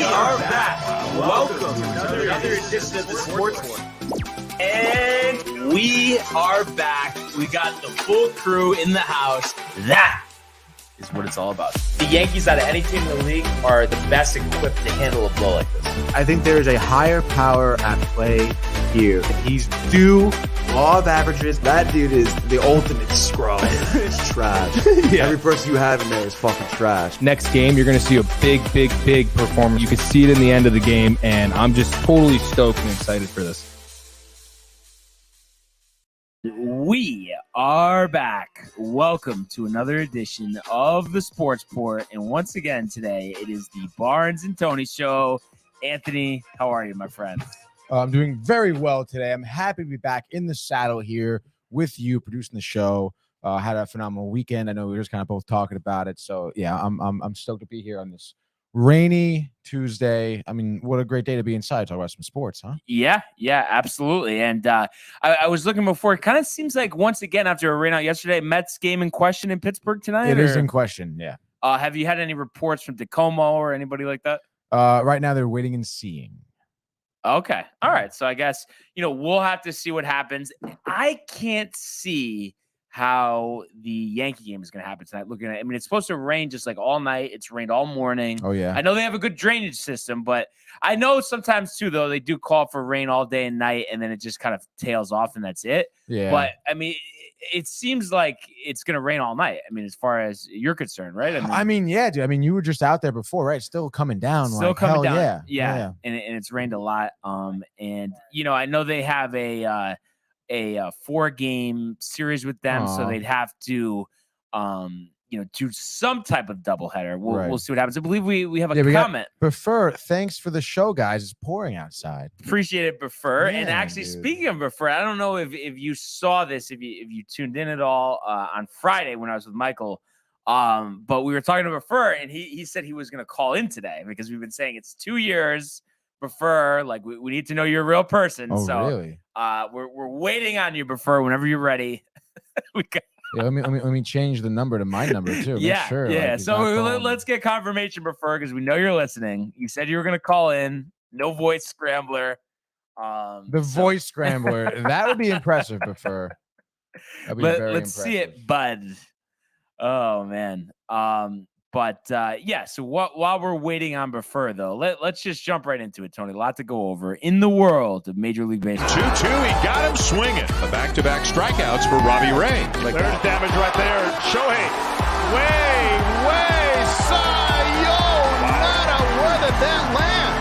are back. Welcome to another edition of the Sports One. And we are back. We got the full crew in the house. That is what it's all about. The Yankees, out of any team in the league, are the best equipped to handle a blow like this. I think there is a higher power at play here. He's due law of averages. That dude is the ultimate scrub. It's trash. Yeah. Every person you have in there is fucking trash. Next game, you're going to see a big performance. You can see it in the end of the game, and I'm just totally stoked and excited for this. We are back. Welcome to another edition of the Sports Port. And once again today, it is the Barnes and Tony Show. Anthony, how are you, my friend? I'm doing very well today. I'm happy to be back in the saddle here with you, producing the show. Had a phenomenal weekend. I know we were just kind of both talking about it. So yeah, I'm stoked to be here on this rainy Tuesday. I mean, what a great day to be inside, talk about some sports, huh? Yeah, absolutely. And I was looking before. It kind of seems like once again after a rain out yesterday, Mets game in question in Pittsburgh tonight. It is in question. Yeah. Have you had any reports from Tacoma or anybody like that? Right now they're waiting and seeing. Okay. All right. So I guess, we'll have to see what happens. I can't see how the Yankee game is going to happen tonight. It's supposed to rain just like all night. It's rained all morning. Oh, yeah. I know they have a good drainage system, but I know sometimes too, though, they do call for rain all day and night, and then it just kind of tails off and that's it. Yeah. But it seems like it's going to rain all night. As far as you're concerned, right? Yeah, dude. You were just out there before, right? Still coming down. Still coming down. Yeah. And it's rained a lot. And I know they have a 4-game series with them, so they'd have to do some type of doubleheader. We'll see what happens. I believe we have a comment. Prefer, thanks for the show, guys. It's pouring outside. Appreciate it, Prefer. Yeah, and actually, dude. Speaking of Prefer, I don't know if you saw this, if you tuned in at all on Friday when I was with Michael. But we were talking to Prefer, and he said he was going to call in today because we've been saying it's 2 years. Prefer, like we need to know you're a real person. Oh, so really? We're waiting on you, Prefer. Whenever you're ready, we got. Yeah, let me change the number to my number too. Yeah, Make sure, yeah. So let's get confirmation, Prefer, because we know you're listening. You said you were going to call in. No voice scrambler. Voice scrambler, that would be impressive, Prefer. That'd be very impressive. Let's see it, bud. Oh man. So while we're waiting on Prefer, though, let's just jump right into it, Tony. A lot to go over in the world of Major League Baseball. 2-2, he got him swinging. The back-to-back strikeouts for Robbie Ray. There's damage right there. Shohei, way, Sayo, nada, where did that land?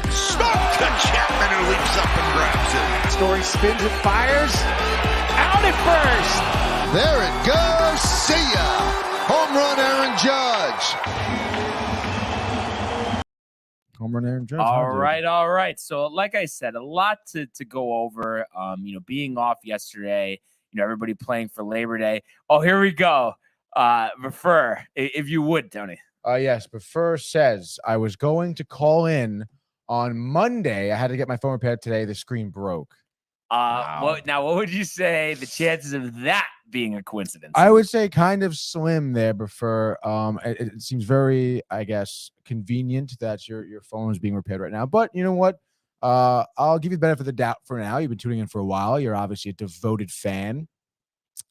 Stuck to Chapman, who leaps up and grabs it. Story spins and fires, out at first. There it goes, see ya. Home run, Aaron Judge. Home run, Aaron Judge. All right. So, like I said, a lot to go over. Being off yesterday. Everybody playing for Labor Day. Oh, here we go. Prefer, if you would, Tony. Yes. Prefer says I was going to call in on Monday. I had to get my phone repaired today. The screen broke. Wow. What would you say the chances of that being a coincidence? I would say kind of slim there, Prefer. It seems very, I guess, convenient that your phone is being repaired right now. But you know what? I'll give you the benefit of the doubt for now. You've been tuning in for a while. You're obviously a devoted fan.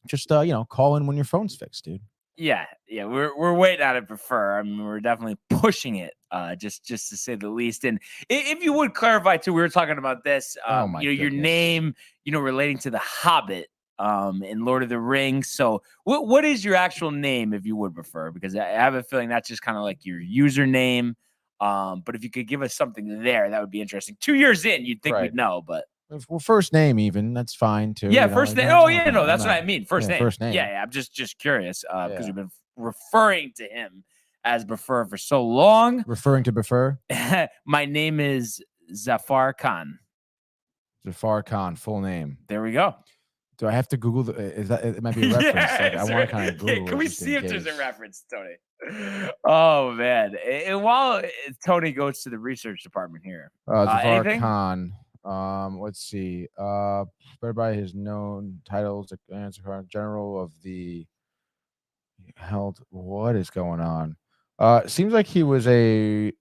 Just call in when your phone's fixed, dude. Yeah. We're waiting on it, Prefer. We're definitely pushing it, just to say the least. And if you would clarify too, we were talking about this. Your name, relating to the Hobbit, in Lord of the Rings. So, what is your actual name, if you would Prefer? Because I have a feeling that's just kind of like your username. But if you could give us something there, that would be interesting. 2 years in, you'd think we'd know, but. Well, first name even, that's fine too. Yeah, first name. Oh, yeah, no, that's what I mean. First name. First name. Yeah, I'm just curious because we've been referring to him as Prefer for so long. Referring to Prefer? My name is Zafar Khan. Zafar Khan, full name. There we go. Do I have to Google? Is that it? Might be a reference. I want to kind of Google. Can we see if there's a reference, Tony? Oh man! And while Tony goes to the research department here, Zafar Khan. Let's see. Spread by his known titles, answer general of the held. What is going on? Seems like he was a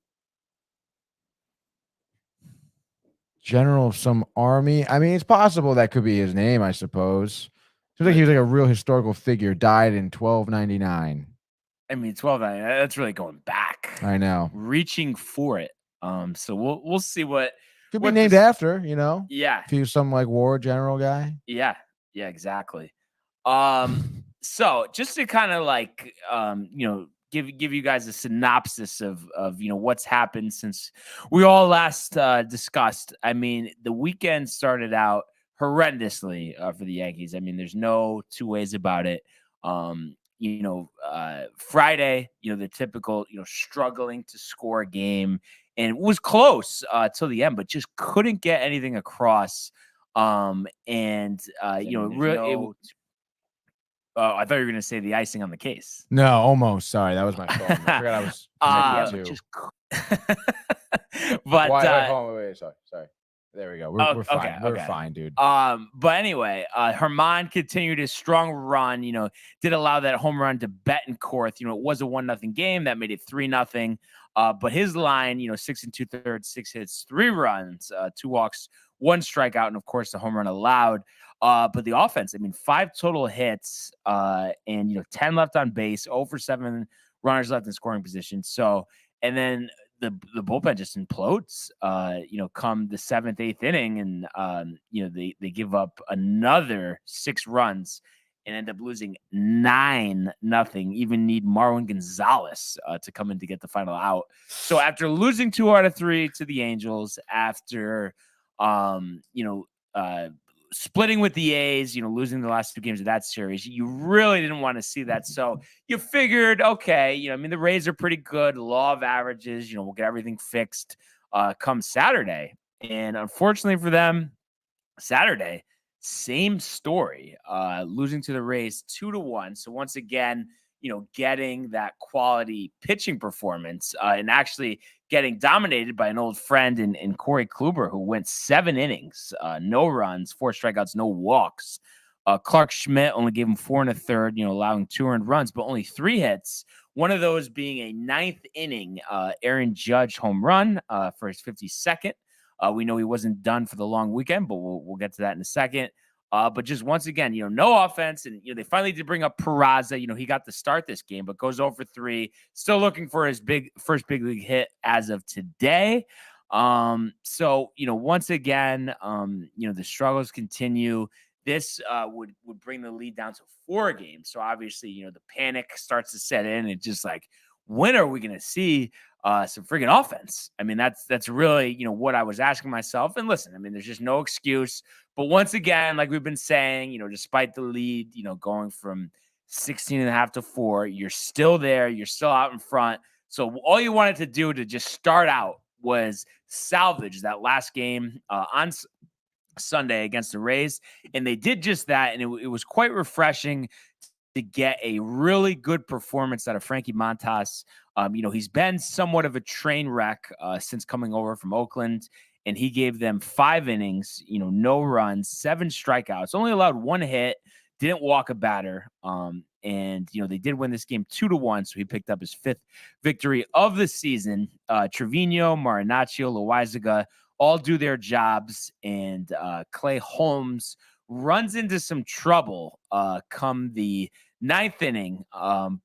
General of some army. I mean, it's possible that could be his name, I suppose. Seems like he was like a real historical figure. Died in 1299. I mean, 12. That's really going back. I know. Reaching for it. So we'll see what could be named after. You know. Yeah. If he was some like war general guy. Yeah. Yeah. Exactly. So just to kind of like give you guys a synopsis of what's happened since we all last discussed. I mean, the weekend started out horrendously for the Yankees. I mean, there's no two ways about it. Friday, the typical, struggling to score a game, and it was close till the end, but just couldn't get anything across. I thought you were going to say the icing on the case. No, almost. Sorry, that was my fault. I forgot I was too. But wait, sorry. There we go. We're fine. Okay, we're fine, dude. But anyway, Herman continued his strong run. Did allow that home run to Betancourt. It was a 1-0 game that made it 3-0. But his line, 6 2/3, 6 hits, 3 runs, 2 walks, 1 strikeout, and of course the home run allowed. But the offense, I mean, 5 total hits, and 10 left on base, 0 for 7 runners left in scoring position. So, and then the bullpen just implodes, come the 7th, 8th inning, and they give up another 6 runs and end up losing 9-0. Even need Marwin Gonzalez to come in to get the final out. So after losing 2 out of 3 to the Angels, after splitting with the A's, losing the last 2 games of that series, you really didn't want to see that. So you figured, okay, the Rays are pretty good. Law of averages, we'll get everything fixed come Saturday. And unfortunately for them, Saturday, same story, losing to the Rays 2-1. So once again, getting that quality pitching performance and actually getting dominated by an old friend in Corey Kluber, who went 7 innings, no runs, 4 strikeouts, no walks. Clark Schmidt only gave him 4 1/3, allowing 2 earned runs, but only 3 hits. One of those being a 9th inning Aaron Judge home run for his 52nd. We know he wasn't done for the long weekend, but we'll get to that in a second. But just once again, no offense. And, they finally did bring up Peraza. He got to start this game, but goes 0 for 3. Still looking for his first big league hit as of today. So, once again, the struggles continue. This would bring the lead down to 4 games. So obviously, the panic starts to set in. It's just like, when are we going to see some freaking offense? I mean, that's really, what I was asking myself. And listen, I mean, there's just no excuse. But once again, like we've been saying, despite the lead, going from 16.5 to 4, you're still there. You're still out in front. So all you wanted to do to just start out was salvage that last game on Sunday against the Rays. And they did just that. And it was quite refreshing to get a really good performance out of Frankie Montas. He's been somewhat of a train wreck since coming over from Oakland, and he gave them 5 innings, no runs, 7 strikeouts, only allowed 1 hit, didn't walk a batter. And they did win this game 2-1, so he picked up his 5th victory of the season. Trevino, Marinaccio, Loaizaga all do their jobs, and Clay Holmes runs into some trouble come the 9th inning,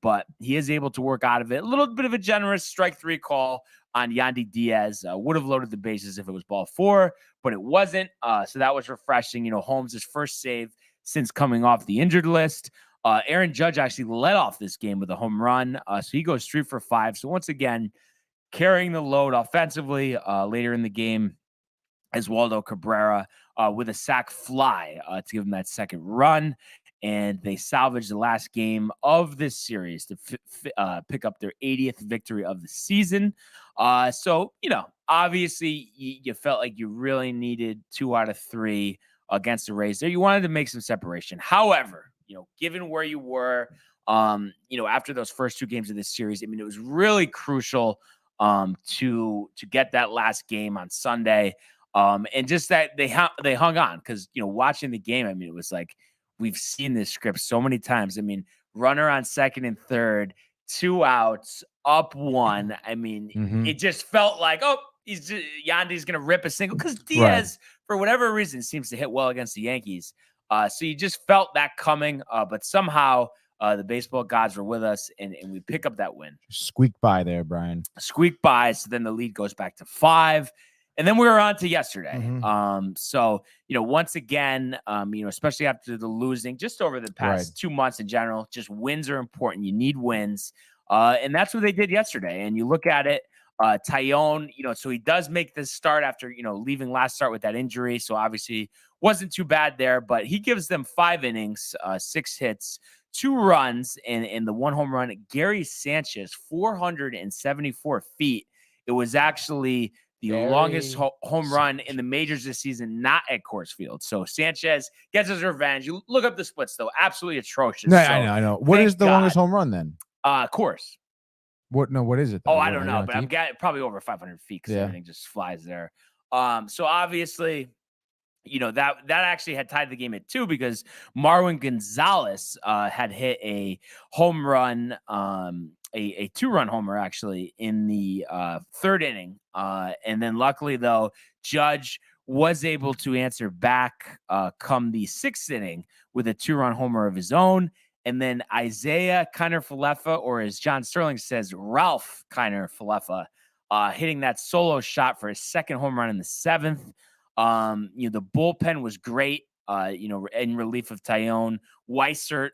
but he is able to work out of it. A little bit of a generous strike 3 call on Yandy Diaz. Would have loaded the bases if it was ball 4, but it wasn't. So that was refreshing. Holmes' first save since coming off the injured list. Aaron Judge actually led off this game with a home run. So he goes 3 for 5. So once again, carrying the load offensively later in the game as Waldo Cabrera with a sac fly to give him that 2nd run. And they salvaged the last game of this series to pick up their 80th victory of the season. So, obviously you felt like you really needed 2 out of 3 against the Rays there. You wanted to make some separation. However, given where you were, after those first 2 games of this series, I mean, it was really crucial to get that last game on Sunday. And just that they hung on because, watching the game, I mean, it was like, we've seen this script so many times. I mean, runner on 2nd and 3rd, 2 outs, up 1. I mean, It just felt like, oh, Yandy's going to rip a single because Diaz, for whatever reason, seems to hit well against the Yankees. So you just felt that coming, but somehow the baseball gods were with us, and we pick up that win. Squeak by there, Brian. Squeak by. So then the lead goes back to 5. And then we were on to yesterday. So, once again, especially after the losing, just over the past 2 months in general, just wins are important. You need wins. And that's what they did yesterday. And you look at it, Tyone, so he does make this start after, leaving last start with that injury. So obviously wasn't too bad there, but he gives them 5 innings, 6 hits, 2 runs, and the 1 home run. Gary Sanchez, 474 feet. It was actually the longest home run in the majors this season, not at Coors Field. So Sanchez gets his revenge. You look up the splits, though. Absolutely atrocious. No, I know. What is the longest home run then? Coors. What? No, what is it? I don't know, but I'm probably over 500 feet because everything just flies there. So obviously, that actually had tied the game at 2 because Marwin Gonzalez had hit a home run, a 2-run homer actually in the 3rd inning. And then luckily, though, Judge was able to answer back come the 6th inning with a 2-run homer of his own. And then Isaiah Kiner-Falefa, or as John Sterling says, Ralph Kiner-Falefa, hitting that solo shot for his 2nd home run in the 7th. The bullpen was great, in relief of Tyone. Weissert,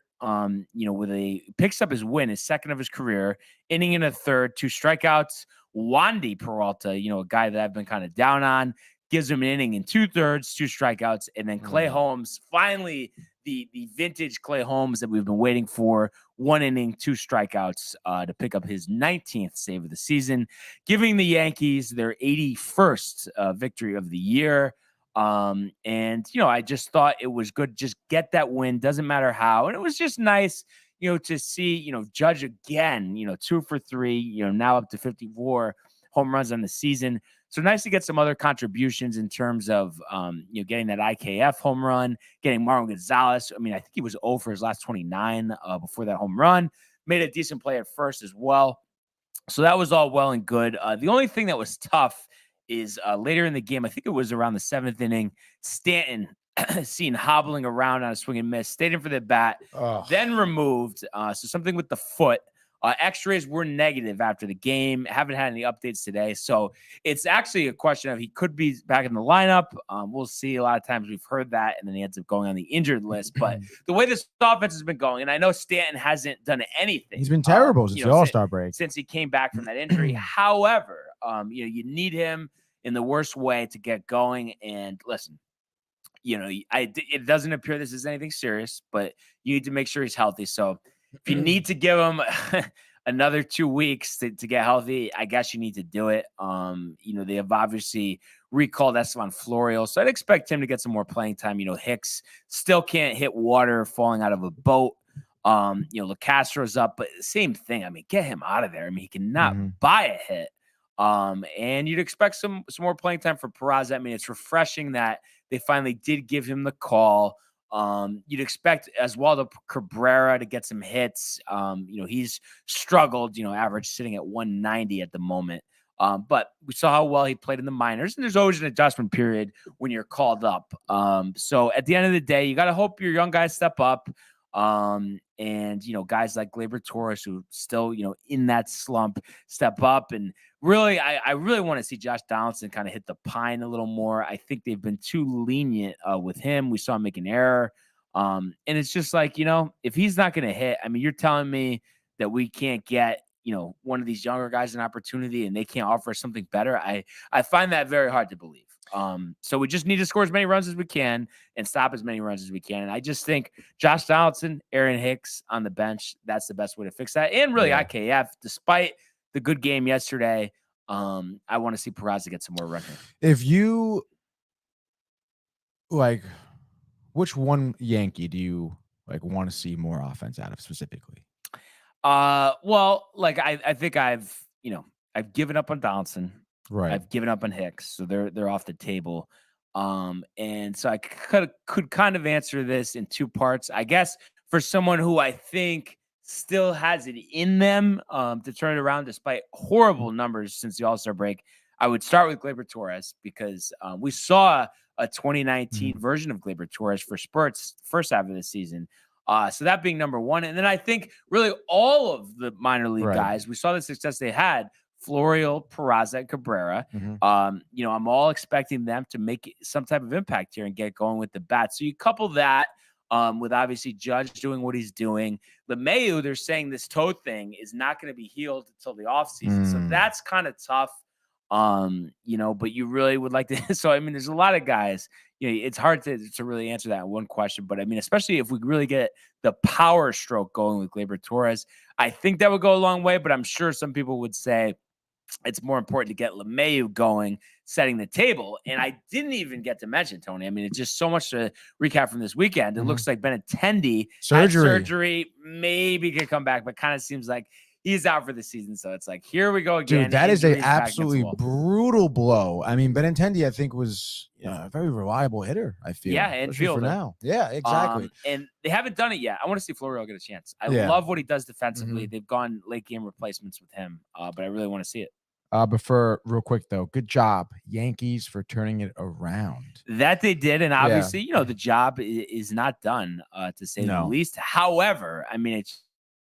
picks up his win, his 2nd of his career, inning in a 3rd, 2 strikeouts. Wandy Peralta, a guy that I've been kind of down on, gives him an inning in 2/3, 2 strikeouts. And then Clay Holmes, finally, the vintage Clay Holmes that we've been waiting for, 1 inning, 2 strikeouts to pick up his 19th save of the season, giving the Yankees their 81st victory of the year. I just thought it was good. Just get that win. Doesn't matter how. And it was just nice, to see, Judge again, 2 for 3, now up to 54 home runs on the season. So nice to get some other contributions in terms of, getting that IKF home run, getting Marwin Gonzalez. I mean, I think he was 0 for his last 29 before that home run. Made a decent play at first as well. So that was all well and good. The only thing that was tough is later in the game, I think it was around the 7th inning, Stanton seen hobbling around on a swing and miss, stayed in for the bat, then removed. So something with the foot. X-rays were negative after the game. Haven't had any updates today. So it's actually a question of he could be back in the lineup. We'll see. A lot of times we've heard that, and then he ends up going on the injured list. But the way this offense has been going, and I know Stanton hasn't done anything. He's been terrible since the All-Star break. Since he came back from that injury. However, you need him in the worst way to get going. And listen, it doesn't appear this is anything serious, but you need to make sure he's healthy. So if you need to give him another 2 weeks to get healthy, I guess you need to do it. They have obviously recalled Esteban Florial, so I'd expect him to get some more playing time. Hicks still can't hit water falling out of a boat. LeCastro's up, but same thing. I mean, get him out of there. I mean, he cannot buy a hit. And you'd expect some more playing time for Peraza. I mean, it's refreshing that they finally did give him the call. You'd expect Oswaldo Cabrera to get some hits. He's struggled, average sitting at 190 at the moment. But we saw how well he played in the minors, and there's always an adjustment period when you're called up. So at the end of the day, you got to hope your young guys step up. Guys like Gleyber Torres, who still, in that slump, step up. And really, I really want to see Josh Donaldson kind of hit the pine a little more. I think they've been too lenient with him. We saw him make an error. And it's just like, if he's not going to hit, I mean, you're telling me that we can't get, one of these younger guys an opportunity and they can't offer something better. I find that very hard to believe. So we just need to score as many runs as we can and stop as many runs as we can. And I just think Josh Donaldson, Aaron Hicks on the bench, that's the best way to fix that. And really IKF, despite the good game yesterday, I want to see Peraza get some more running. If you which one Yankee do you want to see more offense out of specifically? I think I've given up on Donaldson. Right. I've given up on Hicks, so they're off the table. And so I could kind of answer this in 2 parts. I guess for someone who I think still has it in them to turn it around despite horrible numbers since the All-Star break, I would start with Gleyber Torres because we saw a 2019 version of Gleyber Torres for spurts first half of the season. So that being number one. And then I think really all of the minor league guys, we saw the success they had. Florial, Peraza, and Cabrera. I'm all expecting them to make some type of impact here and get going with the bat. So you couple that with obviously Judge doing what he's doing. LeMahieu, they're saying this toe thing is not going to be healed until the offseason. So that's kind of tough. But you really would like to. So, I mean, there's a lot of guys, it's hard to really answer that in one question, but I mean, especially if we really get the power stroke going with Gleyber Torres, I think that would go a long way, but I'm sure some people would say it's more important to get LeMahieu going, setting the table. And I didn't even get to mention, Tony. I mean, it's just so much to recap from this weekend. It looks like Benintendi had surgery, maybe could come back, but kind of seems like he's out for the season. So it's like, here we go again. Dude, that is a absolutely brutal blow. I mean, Benintendi, I think, was a very reliable hitter, I feel. Yeah, and fielder. For now. Yeah, exactly. And they haven't done it yet. I want to see Florial get a chance. I love what he does defensively. They've gone late game replacements with him, but I really want to see it. Real quick, though, good job, Yankees, for turning it around. That they did. And obviously, the job is not done, to say the least. However, I mean, it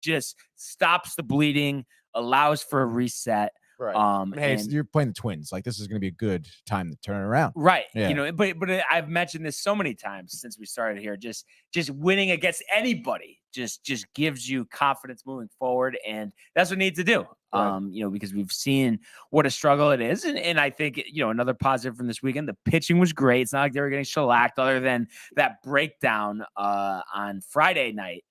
just stops the bleeding, allows for a reset. Right. Hey, you're playing the Twins. Like, this is going to be a good time to turn it around. Right. Yeah. But I've mentioned this so many times since we started here. Just winning against anybody just gives you confidence moving forward, and that's what we need to do. Right. Because we've seen what a struggle it is, and I think another positive from this weekend, the pitching was great. It's not like they were getting shellacked, other than that breakdown on Friday night.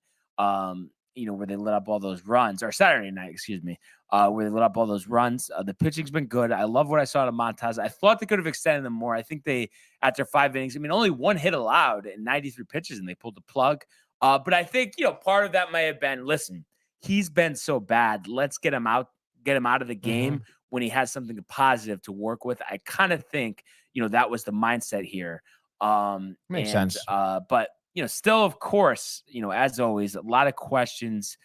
Where they lit up all those runs, or Saturday night, excuse me, where they lit up all those runs. The pitching's been good. I love what I saw to Montez. I thought they could have extended them more. I think they, after 5 innings, only one hit allowed in 93 pitches, and they pulled the plug. But I think, part of that may have been, listen, he's been so bad. Let's get him out of the game when he has something positive to work with. I kind of think, that was the mindset here. Makes sense. But still, of course, as always, a lot of questions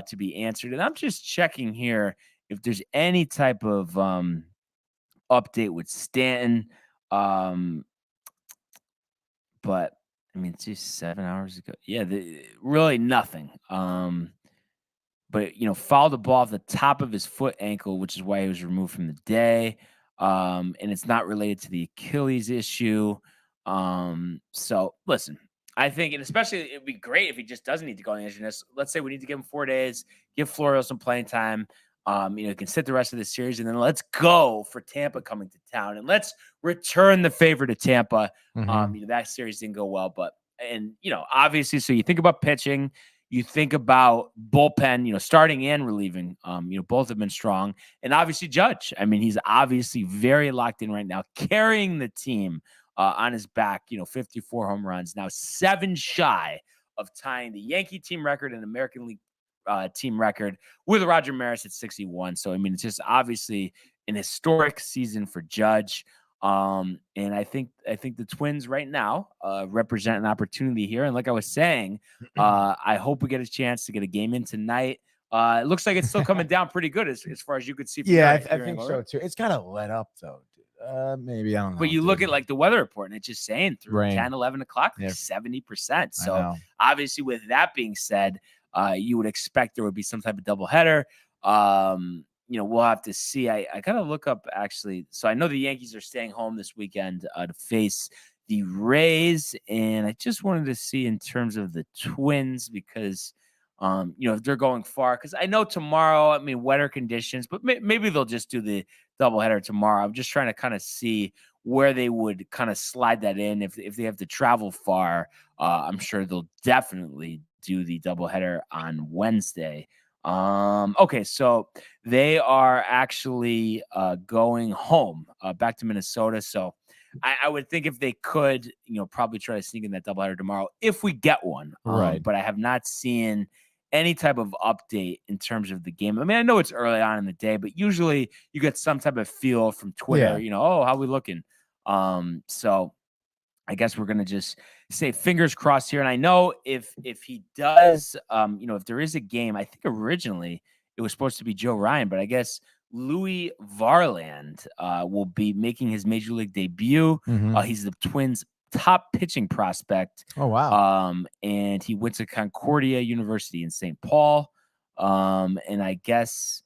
to be answered. And I'm just checking here if there's any type of update with Stanton. But it's just 7 hours ago. Yeah, really nothing. But fouled the ball off the top of his foot ankle, which is why he was removed from the day. And it's not related to the Achilles issue. So listen, I think, and especially it'd be great if he just doesn't need to go on the injury list. Let's say we need to give him 4 days, give Florial some playing time. He can sit the rest of the series, and then let's go for Tampa coming to town, and let's return the favor to Tampa. That series didn't go well, but obviously, so you think about pitching, you think about bullpen, starting and relieving. Both have been strong, and obviously Judge. He's obviously very locked in right now, carrying the team on his back. 54 home runs, now 7 shy of tying the Yankee team record and American League team record with Roger Maris at 61. So, it's just obviously an historic season for Judge. And I think the Twins right now represent an opportunity here. And like I was saying, I hope we get a chance to get a game in tonight. It looks like it's still coming down pretty good as far as you could see. Yeah, I think so too. It's got to let up though. Maybe, I don't know. But you look at like the weather report, and it's just saying through 10, 11 o'clock, 70%. So obviously, with that being said, you would expect there would be some type of doubleheader. We'll have to see. I gotta look up actually. So I know the Yankees are staying home this weekend to face the Rays, and I just wanted to see in terms of the Twins because if they're going far, because I know tomorrow, wetter conditions, but maybe they'll just do the doubleheader tomorrow. I'm just trying to kind of see where they would kind of slide that in. If they have to travel far, I'm sure they'll definitely do the doubleheader on Wednesday. Okay, so they are actually going home back to Minnesota. So I would think if they could, probably try to sneak in that doubleheader tomorrow if we get one. Right. But I have not seen any type of update in terms of the game. I know it's early on in the day, but usually you get some type of feel from Twitter, how we looking? So I guess we're going to just say fingers crossed here. And I know if he does, if there is a game, I think originally it was supposed to be Joe Ryan, but I guess Louis Varland will be making his major league debut. He's the Twins' top pitching prospect. Oh, wow. And he went to Concordia University in St. Paul. And I guess,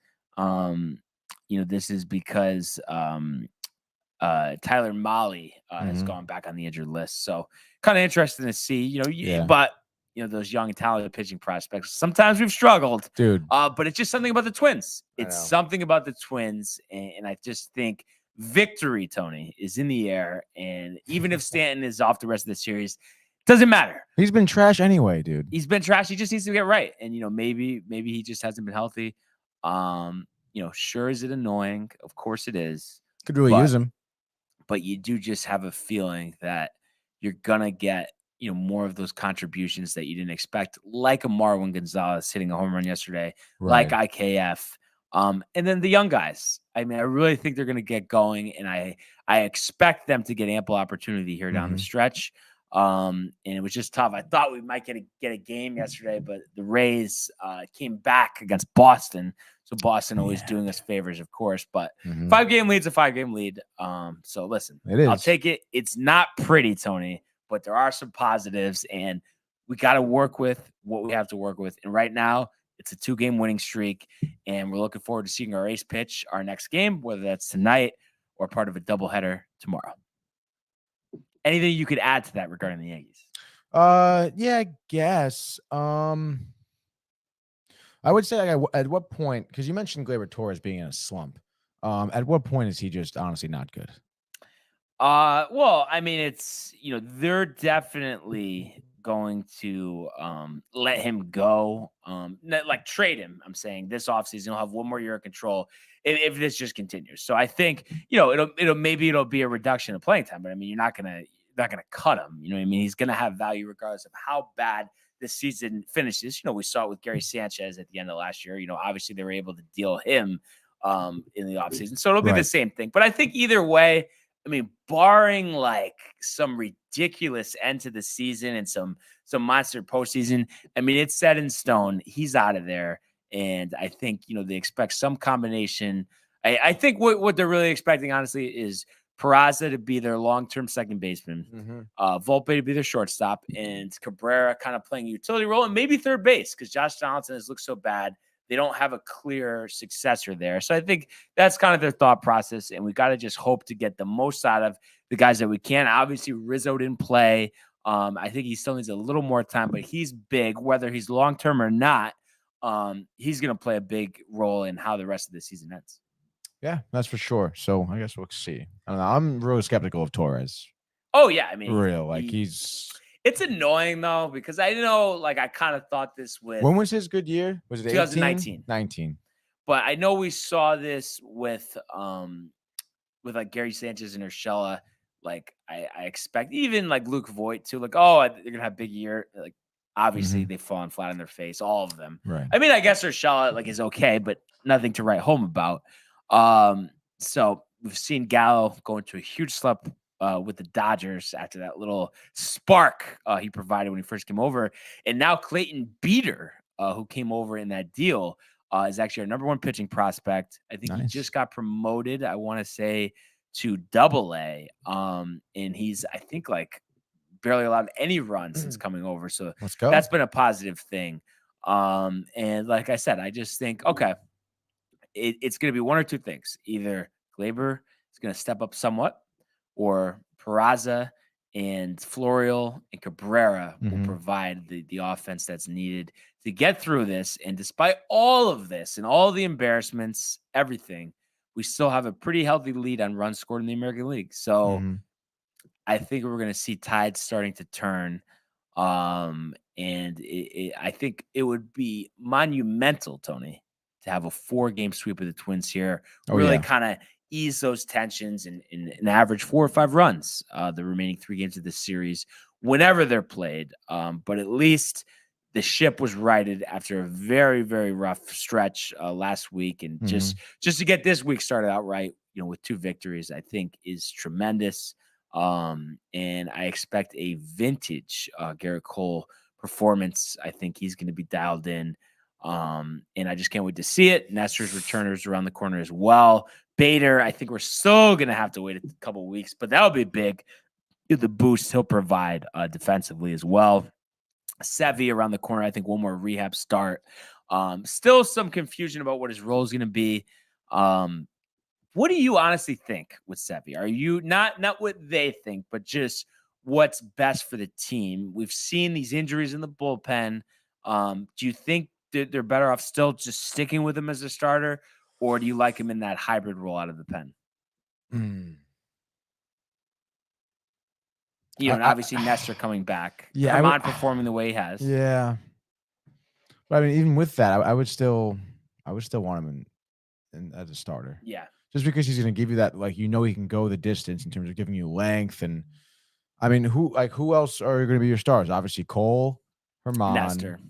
this is because Tyler Mahle has gone back on the injured list. So kind of interesting to see, but those young and talented pitching prospects, sometimes we've struggled, dude. But it's just something about the Twins. It's something about the Twins. And I just think victory, Tony, is in the air. And even if Stanton is off the rest of the series, doesn't matter. He's been trash anyway, dude. He's been trash. He just needs to get right. And, maybe he just hasn't been healthy. Sure, is it annoying? Of course it is. Could really use him. But you do just have a feeling that you're going to get, more of those contributions that you didn't expect, like a Marwin Gonzalez hitting a home run yesterday, like IKF. And then the young guys. I mean, I really think they're going to get going, and I expect them to get ample opportunity here down the stretch. And it was just tough. I thought we might get a game yesterday, but the Rays came back against Boston. So Boston always doing us favors, of course, but 5-game lead's a 5-game lead. So listen, I'll take it. It's not pretty, Tony, but there are some positives, and we got to work with what we have to work with. And right now, it's a 2-game winning streak, and we're looking forward to seeing our ace pitch our next game, whether that's tonight or part of a doubleheader tomorrow. Anything you could add to that regarding the Yankees? Yeah, I guess. I would say at what point, because you mentioned Gleyber Torres being in a slump. At what point is he just honestly not good? Well, I mean, it's they're definitely going to let him go. Like trade him. I'm saying this offseason he'll have one more year of control if this just continues. So I think it'll be a reduction of playing time, but I mean you're not gonna cut him. You know what I mean? He's gonna have value regardless of how bad this season finishes. We saw it with Gary Sanchez at the end of last year. Obviously they were able to deal him in the offseason. So it'll be the same thing. But I think either way, I mean, barring like some ridiculous end to the season and some monster postseason, I mean, it's set in stone. He's out of there. And I think, they expect some combination. I think what they're really expecting, honestly, is Peraza to be their long-term second baseman, Volpe to be their shortstop, and Cabrera kind of playing a utility role, and maybe third base because Josh Donaldson has looked so bad. They don't have a clear successor there. So I think that's kind of their thought process, and we got to just hope to get the most out of the guys that we can. Obviously, Rizzo didn't play. I think he still needs a little more time, but he's big, whether he's long-term or not. He's going to play a big role in how the rest of the season ends. Yeah, that's for sure. So I guess we'll see. I don't know. I'm really skeptical of Torres. Oh, yeah. I mean, real. Like he's... It's annoying, though, because I know, like, I kind of thought this with... When was his good year? Was it 2019? 19. But I know we saw this with like, Gary Sanchez and Urshela. Like, I expect... Even, like, Luke Voigt, too. Like, they're going to have a big year. Like, obviously, they've fallen flat on their face. All of them. Right. I mean, I guess Urshela, like, is okay, but nothing to write home about. So we've seen Gallo go into a huge slump with the Dodgers after that little spark he provided when he first came over. And now Clayton Beeter, who came over in that deal, is actually our number one pitching prospect. I think he just got promoted, I want to say, to Double-A. And he's, I think, like barely allowed any runs since coming over. So let's go. That's been a positive thing. And like I said, I just think, okay, it's going to be one or two things. Either Gleyber is going to step up somewhat, or Peraza and Florial and Cabrera will provide the offense that's needed to get through this. And despite all of this and all the embarrassments, everything, we still have a pretty healthy lead on runs scored in the American League. So I think we're going to see tides starting to turn. And I think it would be monumental, Tony, to have a 4-game sweep of the Twins here, really kind of ease those tensions and average 4 or 5 runs the remaining 3 games of this series whenever they're played. But at least the ship was righted after a very, very rough stretch last week. And just to get this week started out right, with 2 victories, I think is tremendous. And I expect a vintage Garrett Cole performance. I think he's going to be dialed in. And I just can't wait to see it. Nestor's returners around the corner as well. Bader, I think we're still going to have to wait a couple weeks, but that'll be big. The boost he'll provide defensively as well. Sevy around the corner, I think one more rehab start. Still some confusion about what his role is going to be. What do you honestly think with Sevy? Are you not what they think, but just what's best for the team? We've seen these injuries in the bullpen. Do you think that they're better off still just sticking with him as a starter, or do you like him in that hybrid role out of the pen? You know, and obviously Nestor coming back. Yeah, Herman performing the way he has. Yeah, but I mean, even with that, I would still want him in as a starter. Yeah, just because he's going to give you that, like, he can go the distance in terms of giving you length. And I mean, who else are going to be your stars? Obviously, Cole, Herman,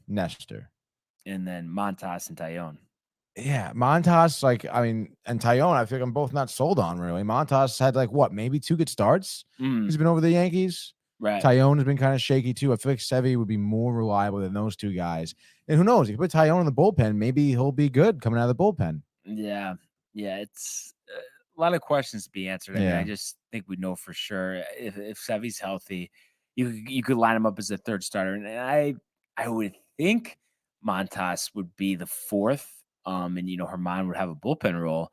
Nestor, and then Montas and Taillon. Yeah, Montas, and Taillon, I feel like I'm both not sold on, really. Montas had, maybe 2 good starts. He's been over the Yankees. Right. Taillon has been kind of shaky, too. I feel like Sevy would be more reliable than those 2 guys. And who knows? If you put Taillon in the bullpen, maybe he'll be good coming out of the bullpen. Yeah. Yeah, it's a lot of questions to be answered. I mean, I just think we know for sure if Sevy's healthy, you could line him up as a third starter. And I would think Montas would be the 4th. And Herman would have a bullpen role,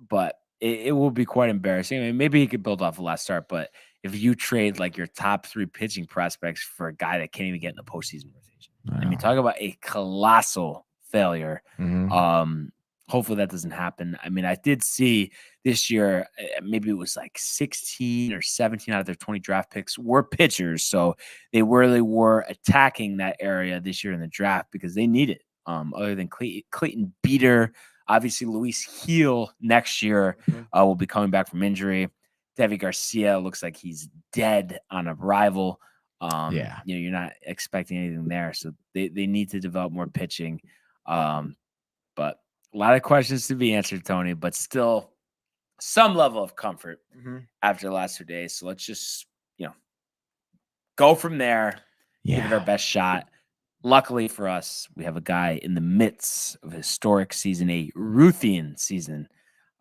but it will be quite embarrassing. I mean, maybe he could build off a last start, but if you trade like your top 3 pitching prospects for a guy that can't even get in the postseason rotation, I mean, talk about a colossal failure. Hopefully that doesn't happen. I mean, I did see this year, maybe it was like 16 or 17 out of their 20 draft picks were pitchers, so they really were attacking that area this year in the draft because they need it. Other than Clayton Beater, obviously Luis Heel next year will be coming back from injury. Devi Garcia looks like he's dead on arrival. You're not expecting anything there, so they need to develop more pitching. But a lot of questions to be answered, Tony, but still some level of comfort after the last 2 days. So let's just go from there, give it our best shot. Luckily for us, we have a guy in the midst of a historic season, a Ruthian season,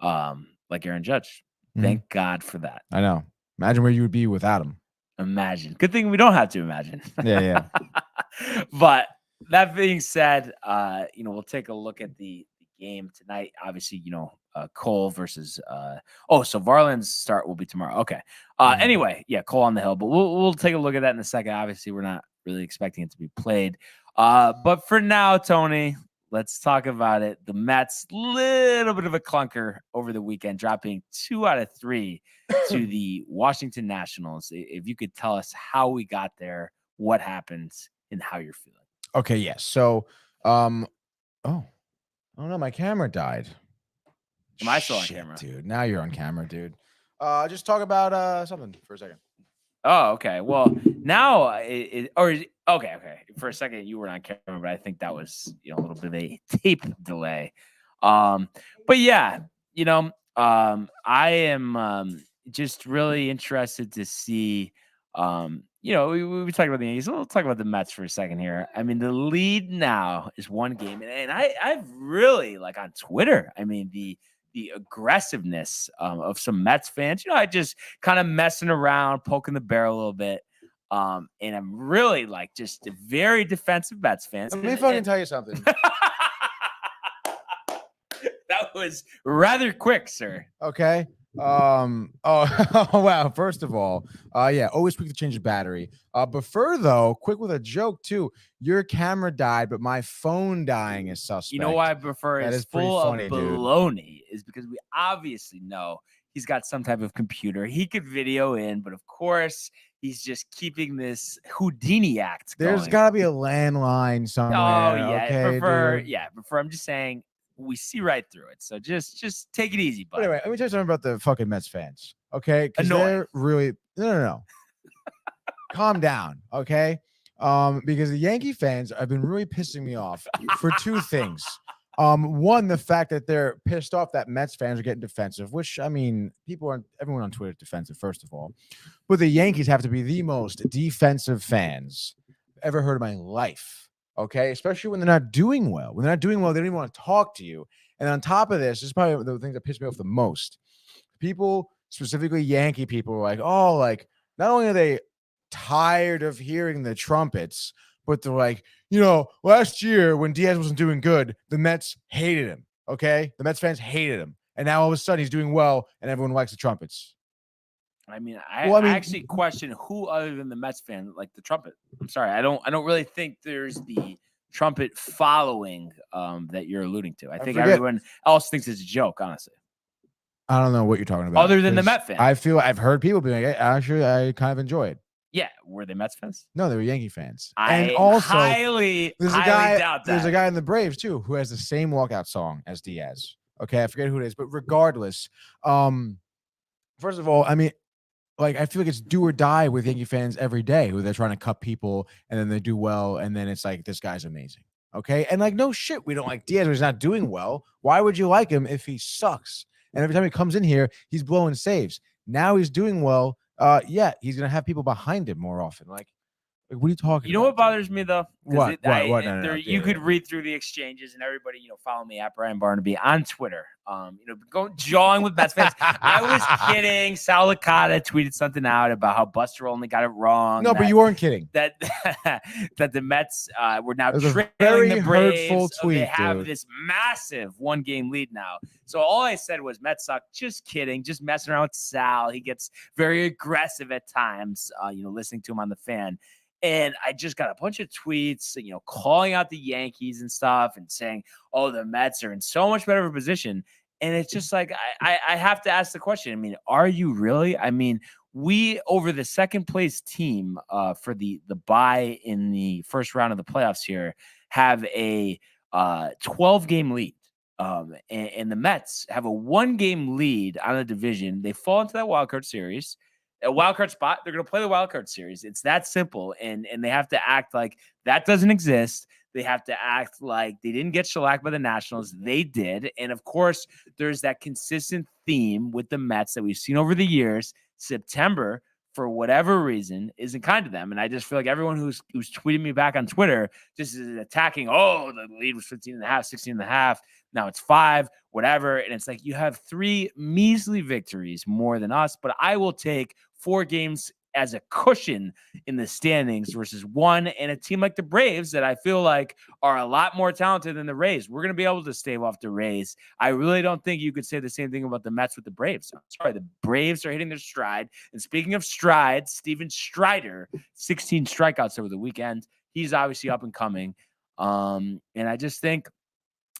like Aaron Judge. Thank God for that. I know. Imagine where you would be without him. Imagine. Good thing we don't have to imagine. Yeah. But that being said, we'll take a look at the game tonight. Obviously, Cole versus so Varland's start will be tomorrow. Okay. Anyway, Cole on the hill, but we'll take a look at that in a second. Obviously, we're not really expecting it to be played. But for now, Tony, let's talk about it. The Mets, little bit of a clunker over the weekend, dropping 2 out of 3 to the Washington Nationals. If you could tell us how we got there, what happened, and how you're feeling. Okay, yes. So, oh no, my camera died. Am I still on camera? Dude, now you're on camera, dude. Just talk about something for a second. Oh, okay. Well, now okay. For a second, you were on camera, but I think that was a little bit of a tape delay. But yeah, I am just really interested to see. We talked about the Yankees. We'll talk about the Mets for a second here. I mean, the lead now is 1 game, and I've really on Twitter. I mean, the aggressiveness of some Mets fans. I just kind of messing around, poking the bear a little bit. And I'm really just a very defensive Mets fan. Let me fucking tell you something. That was rather quick, sir. Okay. Wow. First of all, always quick to change the battery. But quick with a joke too. Your camera died, but my phone dying is suspect. You know why I prefer it? It's full funny, of baloney, is because we obviously know he's got some type of computer. He could video in, but of course he's just keeping this Houdini act going. There's gotta be a landline somewhere. Oh yeah, okay, I'm just saying we see right through it. So just take it easy, buddy. Anyway, let me tell you something about the fucking Mets fans. Okay, because they're really no. Calm down, okay? Because the Yankee fans have been really pissing me off for 2 things. One, the fact that they're pissed off that Mets fans are getting defensive, which, I mean, everyone on Twitter is defensive, first of all. But the Yankees have to be the most defensive fans I've ever heard in my life. Okay, especially when they're not doing well. When they're not doing well, they don't even want to talk to you. And on top of this is probably the thing that pissed me off the most. People, specifically Yankee people, were like, oh, like not only are they tired of hearing the trumpets, but they're like, last year when Diaz wasn't doing good, the Mets hated him. Okay, the Mets fans hated him, and now all of a sudden he's doing well, and everyone likes the trumpets. I mean, I actually question who other than the Mets fan like the trumpet. I'm sorry, I don't really think there's the trumpet following that you're alluding to. I think everyone else thinks it's a joke, honestly. I don't know what you're talking about. Other than the Met fans. I've heard people be like, actually, I kind of enjoy it. Yeah, were they Mets fans? No, they were Yankee fans. And also, there's a guy in the Braves too who has the same walkout song as Diaz. Okay, I forget who it is, but regardless, first of all, I mean, like I feel like it's do or die with Yankee fans every day, who they're trying to cut people, and then they do well, and then it's like this guy's amazing. Okay, and like no shit, we don't like Diaz. He's not doing well. Why would you like him if he sucks? And every time he comes in here, he's blowing saves. Now he's doing well. Yeah, he's gonna have people behind him more often. Like what are you talking about? You know what bothers me though? What? You could read through the exchanges, and everybody, follow me at Brian Barnaby on Twitter. Jawing with Mets fans. I was kidding. Sal Licata tweeted something out about how Buster only got it wrong. No, but you weren't kidding. That the Mets were now trailing the Braves. Tweet, they have this massive 1-game lead now. So all I said was Mets suck. Just kidding. Just messing around with Sal. He gets very aggressive at times. Listening to him on the Fan. And I just got a bunch of tweets, calling out the Yankees and stuff and saying, oh, the Mets are in so much better of a position. And it's just like, I have to ask the question. I mean, are you really? I mean, we, over the second place team for the bye in the first round of the playoffs here, have a 12-game lead. And the Mets have a 1-game lead on the division. They fall into that wild card series. A wild card spot, they're going to play the wild card series. It's that simple, and they have to act like that doesn't exist. They have to act like they didn't get shellacked by the Nationals. They did, and of course, there's that consistent theme with the Mets that we've seen over the years. September, for whatever reason, isn't kind to them, and I just feel like everyone who's tweeting me back on Twitter just is attacking. Oh, the lead was 15.5, 16.5. Now it's 5, whatever, and it's like you have 3 measly victories more than us, but I will take 4 games as a cushion in the standings versus 1 and a team like the Braves that I feel like are a lot more talented than the Rays. We're going to be able to stave off the Rays. I really don't think you could say the same thing about the Mets with the Braves. I'm sorry, the Braves are hitting their stride. And speaking of stride, Steven Strider, 16 strikeouts over the weekend. He's obviously up and coming. And I just think,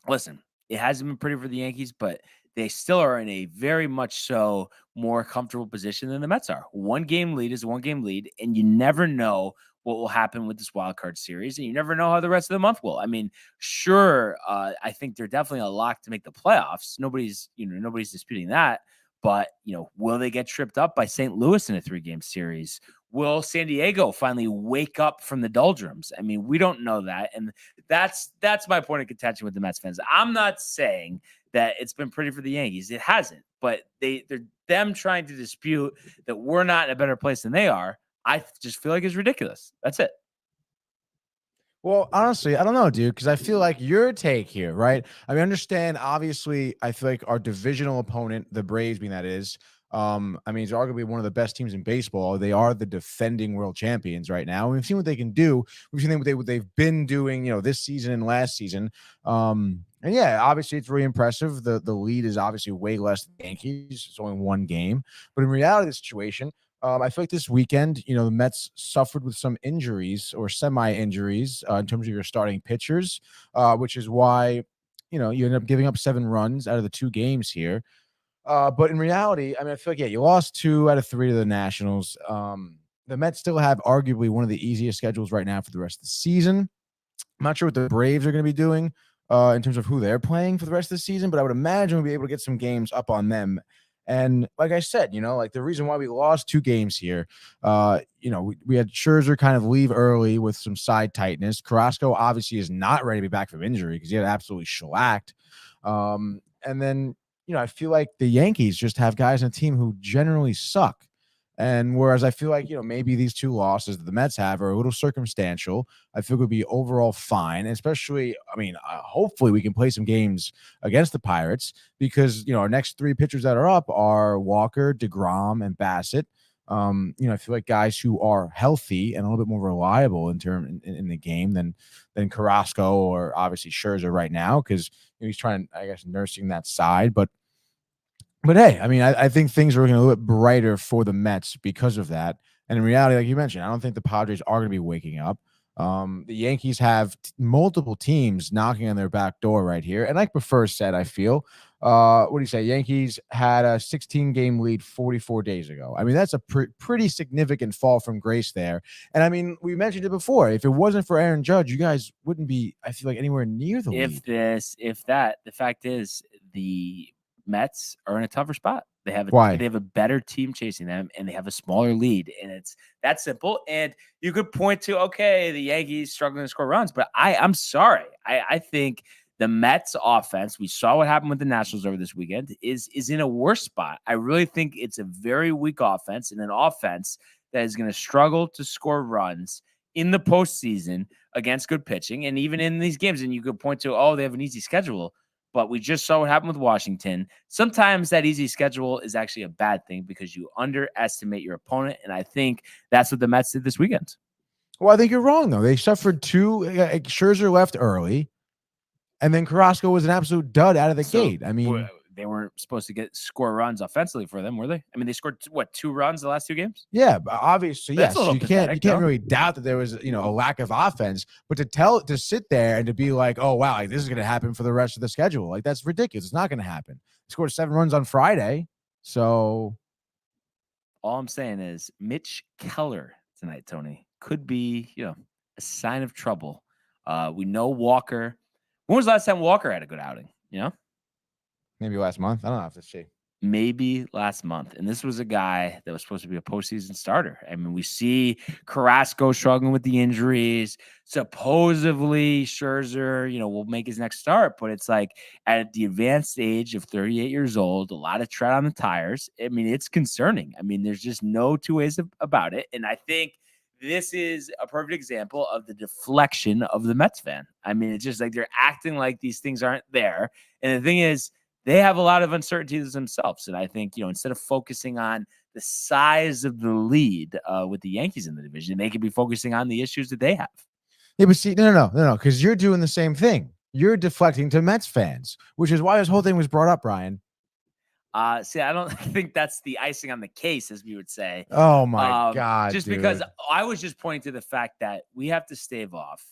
listen, it hasn't been pretty for the Yankees, but they still are in a very much so more comfortable position than the Mets are. 1-game lead is a 1-game lead, and you never know what will happen with this wild card series, and you never know how the rest of the month will. I mean, sure, I think they're definitely a lock to make the playoffs. Nobody's disputing that. But, will they get tripped up by St. Louis in a 3-game series? Will San Diego finally wake up from the doldrums? I mean, we don't know that. And that's my point of contention with the Mets fans. I'm not saying that it's been pretty for the Yankees. It hasn't. But they're them trying to dispute that we're not in a better place than they are, I just feel like it's ridiculous. That's it. Well, honestly, I don't know, dude, because I feel like your take here, right? I mean, understand, obviously, I feel like our divisional opponent, the Braves being that is, I mean, it's arguably one of the best teams in baseball. They are the defending world champions right now. We've seen what they can do. We've seen what they've been doing, this season and last season. And yeah, obviously it's really impressive. The lead is obviously way less than the Yankees. It's only 1 game. But in reality, the situation, I feel like this weekend, the Mets suffered with some injuries or semi-injuries in terms of your starting pitchers, which is why, you end up giving up 7 runs out of the 2 games here. But in reality, I mean, I feel like, yeah, you lost 2 out of 3 to the Nationals. The Mets still have arguably one of the easiest schedules right now for the rest of the season. I'm not sure what the Braves are going to be doing in terms of who they're playing for the rest of the season, but I would imagine we'll be able to get some games up on them. And like I said, like the reason why we lost 2 games here, we had Scherzer kind of leave early with some side tightness. Carrasco obviously is not ready to be back from injury because he had absolutely shellacked. And then, I feel like the Yankees just have guys on the team who generally suck. And whereas I feel like, maybe these two losses that the Mets have are a little circumstantial, I feel it would be overall fine. Especially, hopefully we can play some games against the Pirates because, our next three pitchers that are up are Walker, DeGrom, and Bassett. I feel like guys who are healthy and a little bit more reliable in the game than Carrasco or obviously Scherzer right now because he's trying, I guess, nursing that side. But hey, I think things are looking a little bit brighter for the Mets because of that. And in reality, like you mentioned, I don't think the Padres are going to be waking up. The Yankees have multiple teams knocking on their back door right here. And like Prefer said, I feel, what do you say? Yankees had a 16-game lead 44 days ago. That's a pretty significant fall from grace there. And we mentioned it before. If it wasn't for Aaron Judge, you guys wouldn't be, I feel like, anywhere near the lead. The fact is the Mets are in a tougher spot. They have a better team chasing them, and they have a smaller lead, and it's that simple. And you could point to, okay, the Yankees struggling to score runs, but I'm sorry. I think the Mets offense, we saw what happened with the Nationals over this weekend, is in a worse spot. I really think it's a very weak offense and an offense that is going to struggle to score runs in the postseason against good pitching, and even in these games. And you could point to, they have an easy schedule. But we just saw what happened with Washington. Sometimes that easy schedule is actually a bad thing because you underestimate your opponent. And I think that's what the Mets did this weekend. Well, I think you're wrong, though. They suffered two. Scherzer left early, and then Carrasco was an absolute dud out of the gate. They weren't supposed to score runs offensively for them, were they? They scored, 2 runs the last 2 games? Yeah, obviously, yes. You can't though. Really doubt that there was, a lack of offense. But to sit there and to be like, oh, wow, like, this is going to happen for the rest of the schedule. Like, that's ridiculous. It's not going to happen. They scored 7 runs on Friday. So all I'm saying is Mitch Keller tonight, Tony, could be, a sign of trouble. We know Walker. When was the last time Walker had a good outing? Maybe last month. I don't know if to see. Maybe last month. And this was a guy that was supposed to be a postseason starter. We see Carrasco struggling with the injuries. Supposedly Scherzer, will make his next start. But it's like at the advanced age of 38 years old, a lot of tread on the tires. It's concerning. There's just no two ways about it. And I think this is a perfect example of the deflection of the Mets fan. It's just like they're acting like these things aren't there. And the thing is, they have a lot of uncertainties themselves. And I think, instead of focusing on the size of the lead with the Yankees in the division, they could be focusing on the issues that they have. Yeah, but see, no, because you're doing the same thing. You're deflecting to Mets fans, which is why this whole thing was brought up, Brian. I don't think that's the icing on the case, as we would say. Oh, my God, just dude. Because I was just pointing to the fact that we have to stave off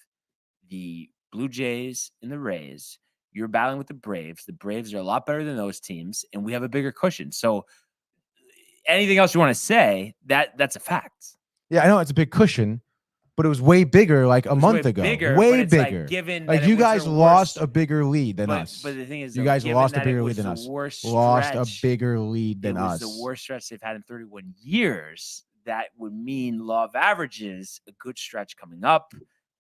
the Blue Jays and the Rays. You're battling with the Braves. The Braves are a lot better than those teams, and we have a bigger cushion. So anything else you want to say, that's a fact. Yeah, I know it's a big cushion, but it was way bigger like a month ago. Way bigger. Like, given like you guys lost a bigger lead than us. But the thing is, you guys lost a bigger lead than us. Lost a bigger lead than us. It was the worst stretch they've had in 31 years. That would mean law of averages, a good stretch coming up.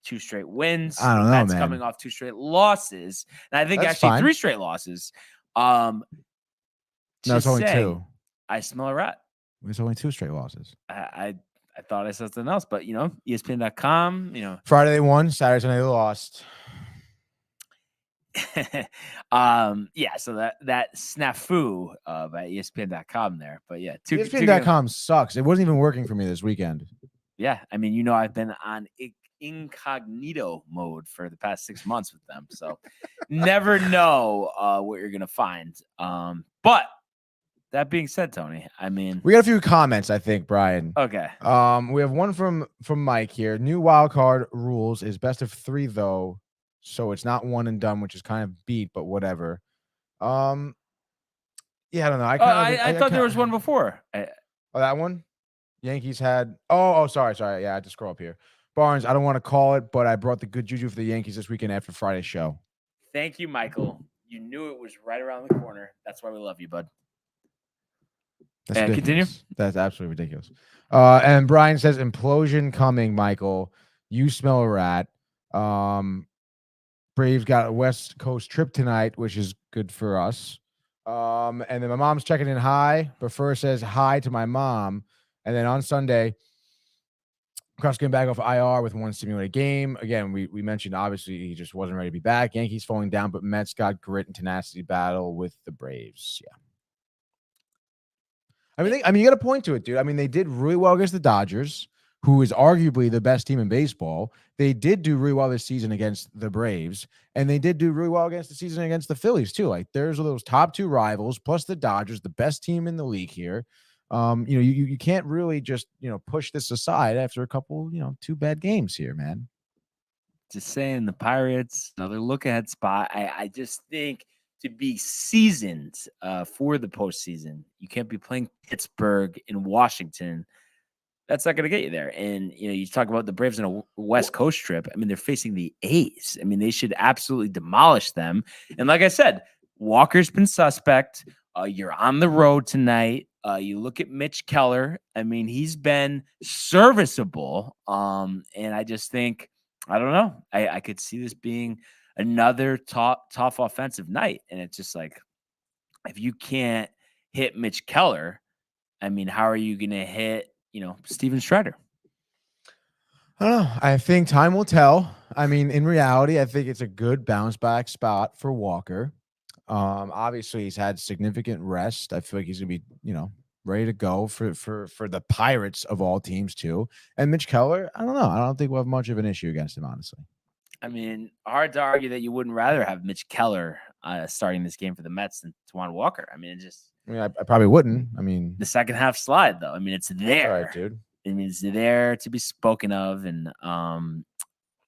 2 straight wins. I don't know, That's man. coming off 2 straight losses. And I think That's actually fine. 3 straight losses. No, it's only 2. I smell a rat. It's only 2 straight losses. I thought I said something else, but ESPN.com, Friday they won, Saturday Sunday they lost. Yeah, so that snafu at ESPN.com there. But yeah, ESPN.com sucks. It wasn't even working for me this weekend. Yeah, I've been on incognito mode for the past 6 months with them, so never know what you're gonna find. But that being said, Tony, we got a few comments, I think, Brian. Okay. We have one from Mike here. New wild card rules is best of 3 though, so it's not one and done, which is kind of beat, but whatever. Yeah, I don't know. I thought there was one before. That one? Yankees had. Oh, sorry. Yeah, I had to scroll up here. Barnes, I don't want to call it, but I brought the good juju for the Yankees this weekend after Friday's show. Thank you, Michael. You knew it was right around the corner. That's why we love you, bud. That's continue. That's absolutely ridiculous. And Brian says, implosion coming, Michael. You smell a rat. Braves got a West Coast trip tonight, which is good for us. And then my mom's checking in hi. But first says hi to my mom. And then on Sunday, Cross came back off IR with one simulated game. Again, we mentioned obviously he just wasn't ready to be back. Yankees falling down, but Mets got grit and tenacity battle with the Braves. Yeah. I mean, you got to point to it, dude. I mean, they did really well against the Dodgers, who is arguably the best team in baseball. They did do really well this season against the Braves, and they did do really well against the season against the Phillies too. Like, there's those top two rivals plus the Dodgers, the best team in the league here. You can't really just push this aside after a couple two bad games here, man. Just saying, the Pirates, another look ahead spot. I just think to be seasoned for the postseason, you can't be playing Pittsburgh in Washington. That's not going to get you there. And, you talk about the Braves on a West Coast trip. I mean, they're facing the A's. I mean, they should absolutely demolish them. And like I said, Walker's been suspect. You're on the road tonight. You look at Mitch Keller. I mean, he's been serviceable. And I just think, I don't know. I could see this being another tough offensive night. And it's just like, if you can't hit Mitch Keller, I mean, how are you going to hit, Steven Strider? I don't know. I think time will tell. I mean, in reality, I think it's a good bounce back spot for Walker. Obviously, he's had significant rest. I feel like he's gonna be, ready to go for the Pirates of all teams too. And Mitch Keller, I don't know. I don't think we'll have much of an issue against him, honestly. I mean, hard to argue that you wouldn't rather have Mitch Keller starting this game for the Mets than Taijuan Walker. I mean, I probably wouldn't. I mean, the second half slide though. I mean, it's there, all right, dude. I mean, it's there to be spoken of, and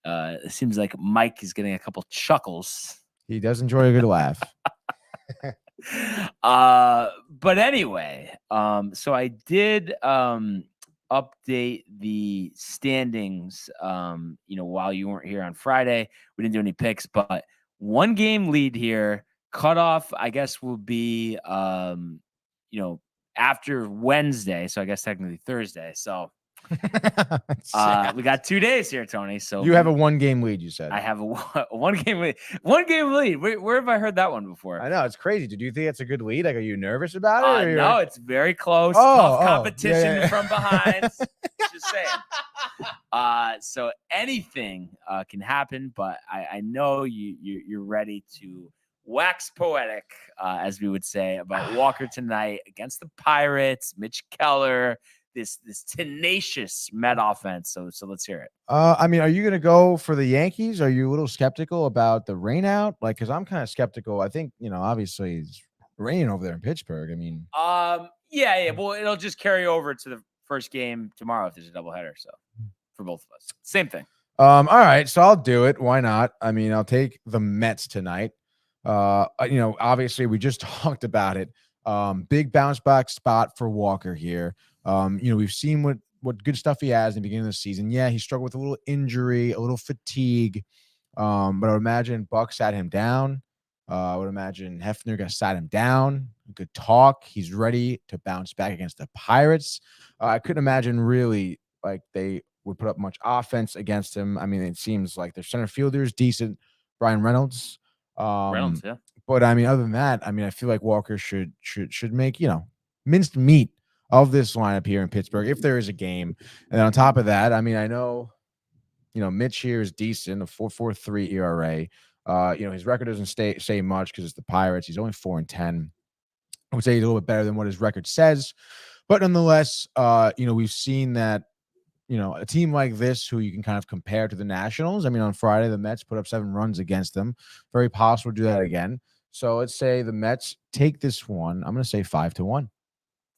it seems like Mike is getting a couple chuckles. He does enjoy a good laugh. But anyway, so I did update the standings while you weren't here on Friday. We didn't do any picks, but 1 game lead here. Cutoff, I guess, will be after Wednesday, so I guess technically Thursday. So we got 2 days here, Tony. So you have a 1 game lead, you said. I have a 1 game lead. 1 game lead. Where have I heard that one before? I know, it's crazy. Do you think it's a good lead? Like, are you nervous about it? No, it's very close. Tough competition from behind. Just saying. So anything can happen, but I know you're ready to wax poetic, as we would say, about Walker tonight against the Pirates, Mitch Keller, this tenacious Met offense. So let's hear it. I mean, are you going to go for the Yankees? Are you a little skeptical about the rain out? Like, because I'm kind of skeptical. I think, obviously it's raining over there in Pittsburgh. I mean, yeah. Well, it'll just carry over to the first game tomorrow if there's a doubleheader. So for both of us, same thing. All right. So I'll do it. Why not? I mean, I'll take the Mets tonight. Obviously we just talked about it. Big bounce back spot for Walker here. We've seen what good stuff he has in the beginning of the season. Yeah, he struggled with a little injury, a little fatigue. But I would imagine Buck sat him down. I would imagine Hefner got sat him down. Good talk. He's ready to bounce back against the Pirates. I couldn't imagine really like they would put up much offense against him. I mean, it seems like their center fielder is decent. Brian Reynolds. Reynolds, yeah. But I mean, other than that, I mean, I feel like Walker should make, minced meat of this lineup here in Pittsburgh if there is a game. And on top of that, I mean, I know, Mitch here is decent, a 4.43 ERA. His record doesn't say much because it's the Pirates. He's only 4-10. I would say he's a little bit better than what his record says. But nonetheless, we've seen that, a team like this who you can kind of compare to the Nationals. I mean, on Friday, the Mets put up 7 runs against them. Very possible to do that again. So let's say the Mets take this one. I'm going to say 5-1.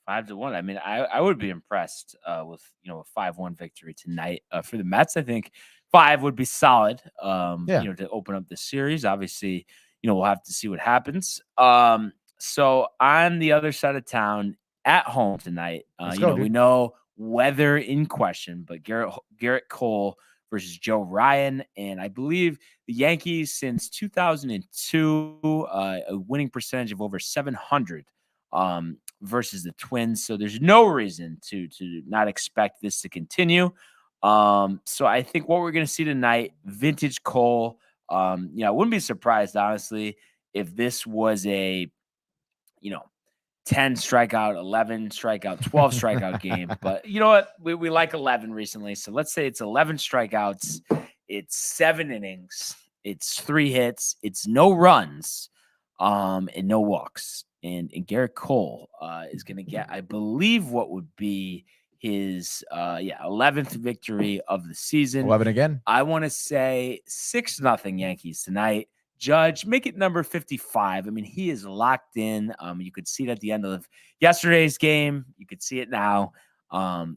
5-1. I mean, I would be impressed with, a 5-1 victory tonight for the Mets. I think 5 would be solid, to open up the series. Obviously, we'll have to see what happens. So on the other side of town at home tonight, we know weather in question, but Garrett Cole versus Joe Ryan. And I believe the Yankees since 2002, a winning percentage of over 700 versus the Twins. So there's no reason to not expect this to continue. So I think what we're going to see tonight, vintage Cole. I wouldn't be surprised, honestly, if this was a, 10 strikeout, 11 strikeout, 12 strikeout game. But you know what? We like 11 recently. So let's say it's 11 strikeouts. It's 7 innings. It's 3 hits. It's no runs and no walks. And Garrett Cole is going to get, I believe, what would be his 11th victory of the season. 11 again. I want to say 6-0 Yankees tonight. Judge, make it number 55. I mean, he is locked in. You could see it at the end of yesterday's game. You could see it now.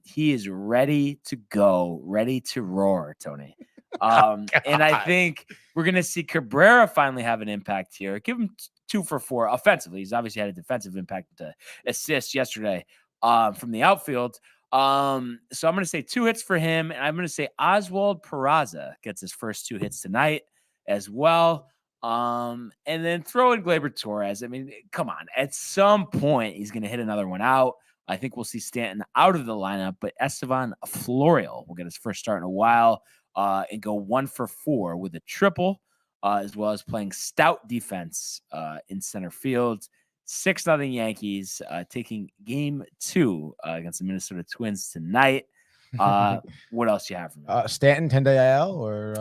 He is ready to go, ready to roar, Tony. And I think we're going to see Cabrera finally have an impact here. Give him 2 for 4 offensively. He's obviously had a defensive impact to assist yesterday from the outfield. So I'm going to say 2 hits for him. And I'm going to say Oswald Peraza gets his first 2 hits tonight as well. And then throw in Gleyber Torres. I mean, come on. At some point, he's going to hit another one out. I think we'll see Stanton out of the lineup, but Estevan Florial will get his first start in a while and go 1 for 4 with a triple, as well as playing stout defense in center field. 6-0 Yankees taking game 2 against the Minnesota Twins tonight. What else you have for me? Stanton 10-day IL or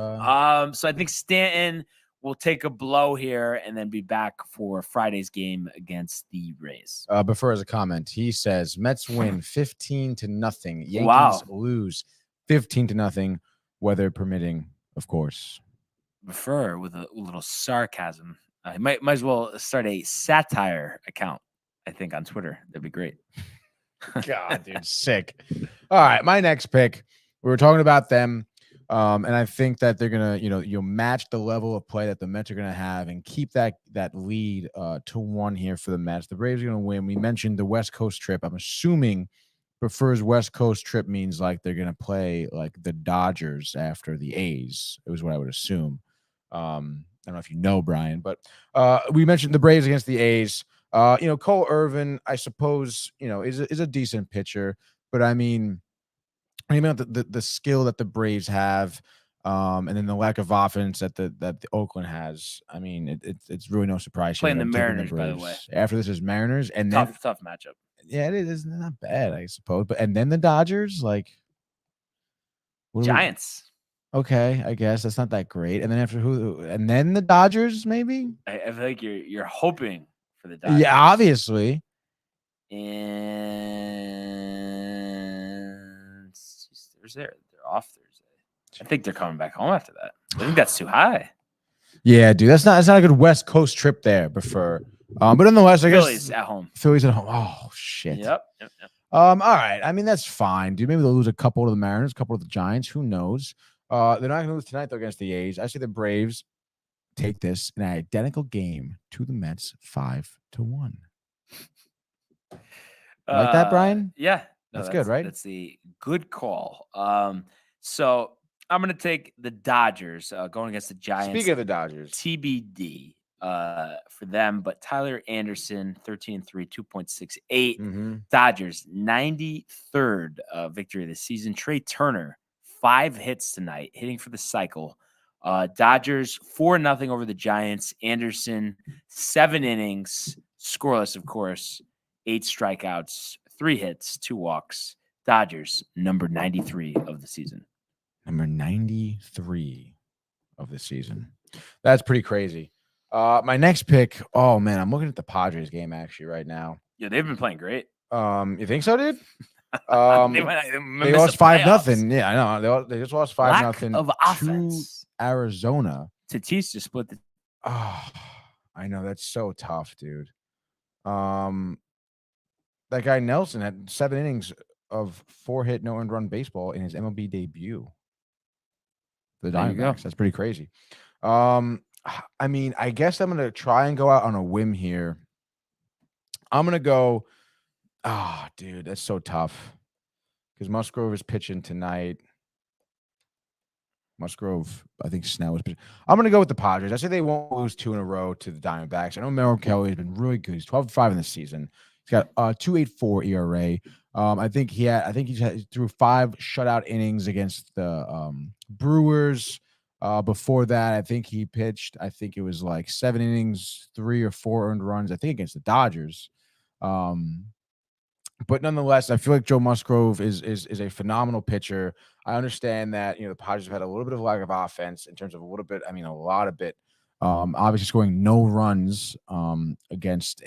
so I think Stanton will take a blow here and then be back for Friday's game against the Rays. Before as a comment, he says Mets win 15-0. Yankees lose 15-0, weather permitting, of course. Before with a little sarcasm. I might as well start a satire account, I think, on Twitter. That'd be great. God, dude, sick. All right, my next pick. We were talking about them. And I think that they're gonna, you'll match the level of play that the Mets are gonna have and keep that lead to 1 here for the Mets. The Braves are gonna win. We mentioned the West Coast trip. I'm assuming prefers West Coast trip means like they're gonna play like the Dodgers after the A's. It was what I would assume. I don't know if you know, Brian, but we mentioned the Braves against the A's. Cole Irvin, I suppose, is a decent pitcher, but I mean. The skill that the Braves have, and then the lack of offense that the Oakland has. I mean, it's really no surprise. Playing the Mariners, by the way. After this is Mariners, and tough matchup. Yeah, it is not bad, I suppose. But and then the Dodgers, like Giants. Okay, I guess that's not that great. And then after who? And then the Dodgers, maybe. I feel like you're hoping for the Dodgers. Yeah, obviously. And they're off Thursday. I think they're coming back home after that. I think that's too high. Yeah, dude, that's not a good West Coast trip there. But nonetheless, I guess Phillies at home. Phillies at home. Oh shit. Yep. All right. I mean, that's fine, dude. Maybe they'll lose a couple to the Mariners, a couple to the Giants. Who knows? They're not going to lose tonight though against the A's. I see the Braves take this in an identical game to the Mets, 5-1. Like that, Brian? Yeah. No, that's good, right? That's the good call. So I'm going to take the Dodgers going against the Giants. Speaking of the Dodgers, TBD for them, but Tyler Anderson, 13-3, 2.68. Mm-hmm. Dodgers, 93rd victory of the season. Trey Turner, 5 hits tonight, hitting for the cycle. Dodgers, 4-0 over the Giants. Anderson, 7 innings, scoreless, of course, 8 strikeouts, 3 hits, 2 walks. Dodgers, number 93 of the season. Number 93 of the season. That's pretty crazy. My next pick. Oh man, I'm looking at the Padres game actually right now. Yeah, they've been playing great. You think so, dude? They lost 5-0. Yeah, I know. They just lost 5-0 of offense to Arizona. Tatis just split the. Oh, I know that's so tough, dude. That guy Nelson had 7 innings of 4-hit no earned run baseball in his MLB debut. The Diamondbacks. That's pretty crazy. I mean, I guess I'm gonna try and go out on a whim here. I'm gonna go. Oh, dude, that's so tough. Because Musgrove is pitching tonight. Musgrove, I think Snell is pitching. I'm gonna go with the Padres. I say they won't lose 2 in a row to the Diamondbacks. I know Merrill Kelly has been really good. He's 12-5 in the season. He's got a 2.84 ERA. I think he threw 5 shutout innings against the Brewers. Before that, I think he pitched. I think it was like 7 innings, 3 or 4 earned runs. I think against the Dodgers. But nonetheless, I feel like Joe Musgrove is a phenomenal pitcher. I understand that the Padres have had a little bit of lack of offense in terms of a little bit. I mean, a lot of it. Obviously scoring no runs against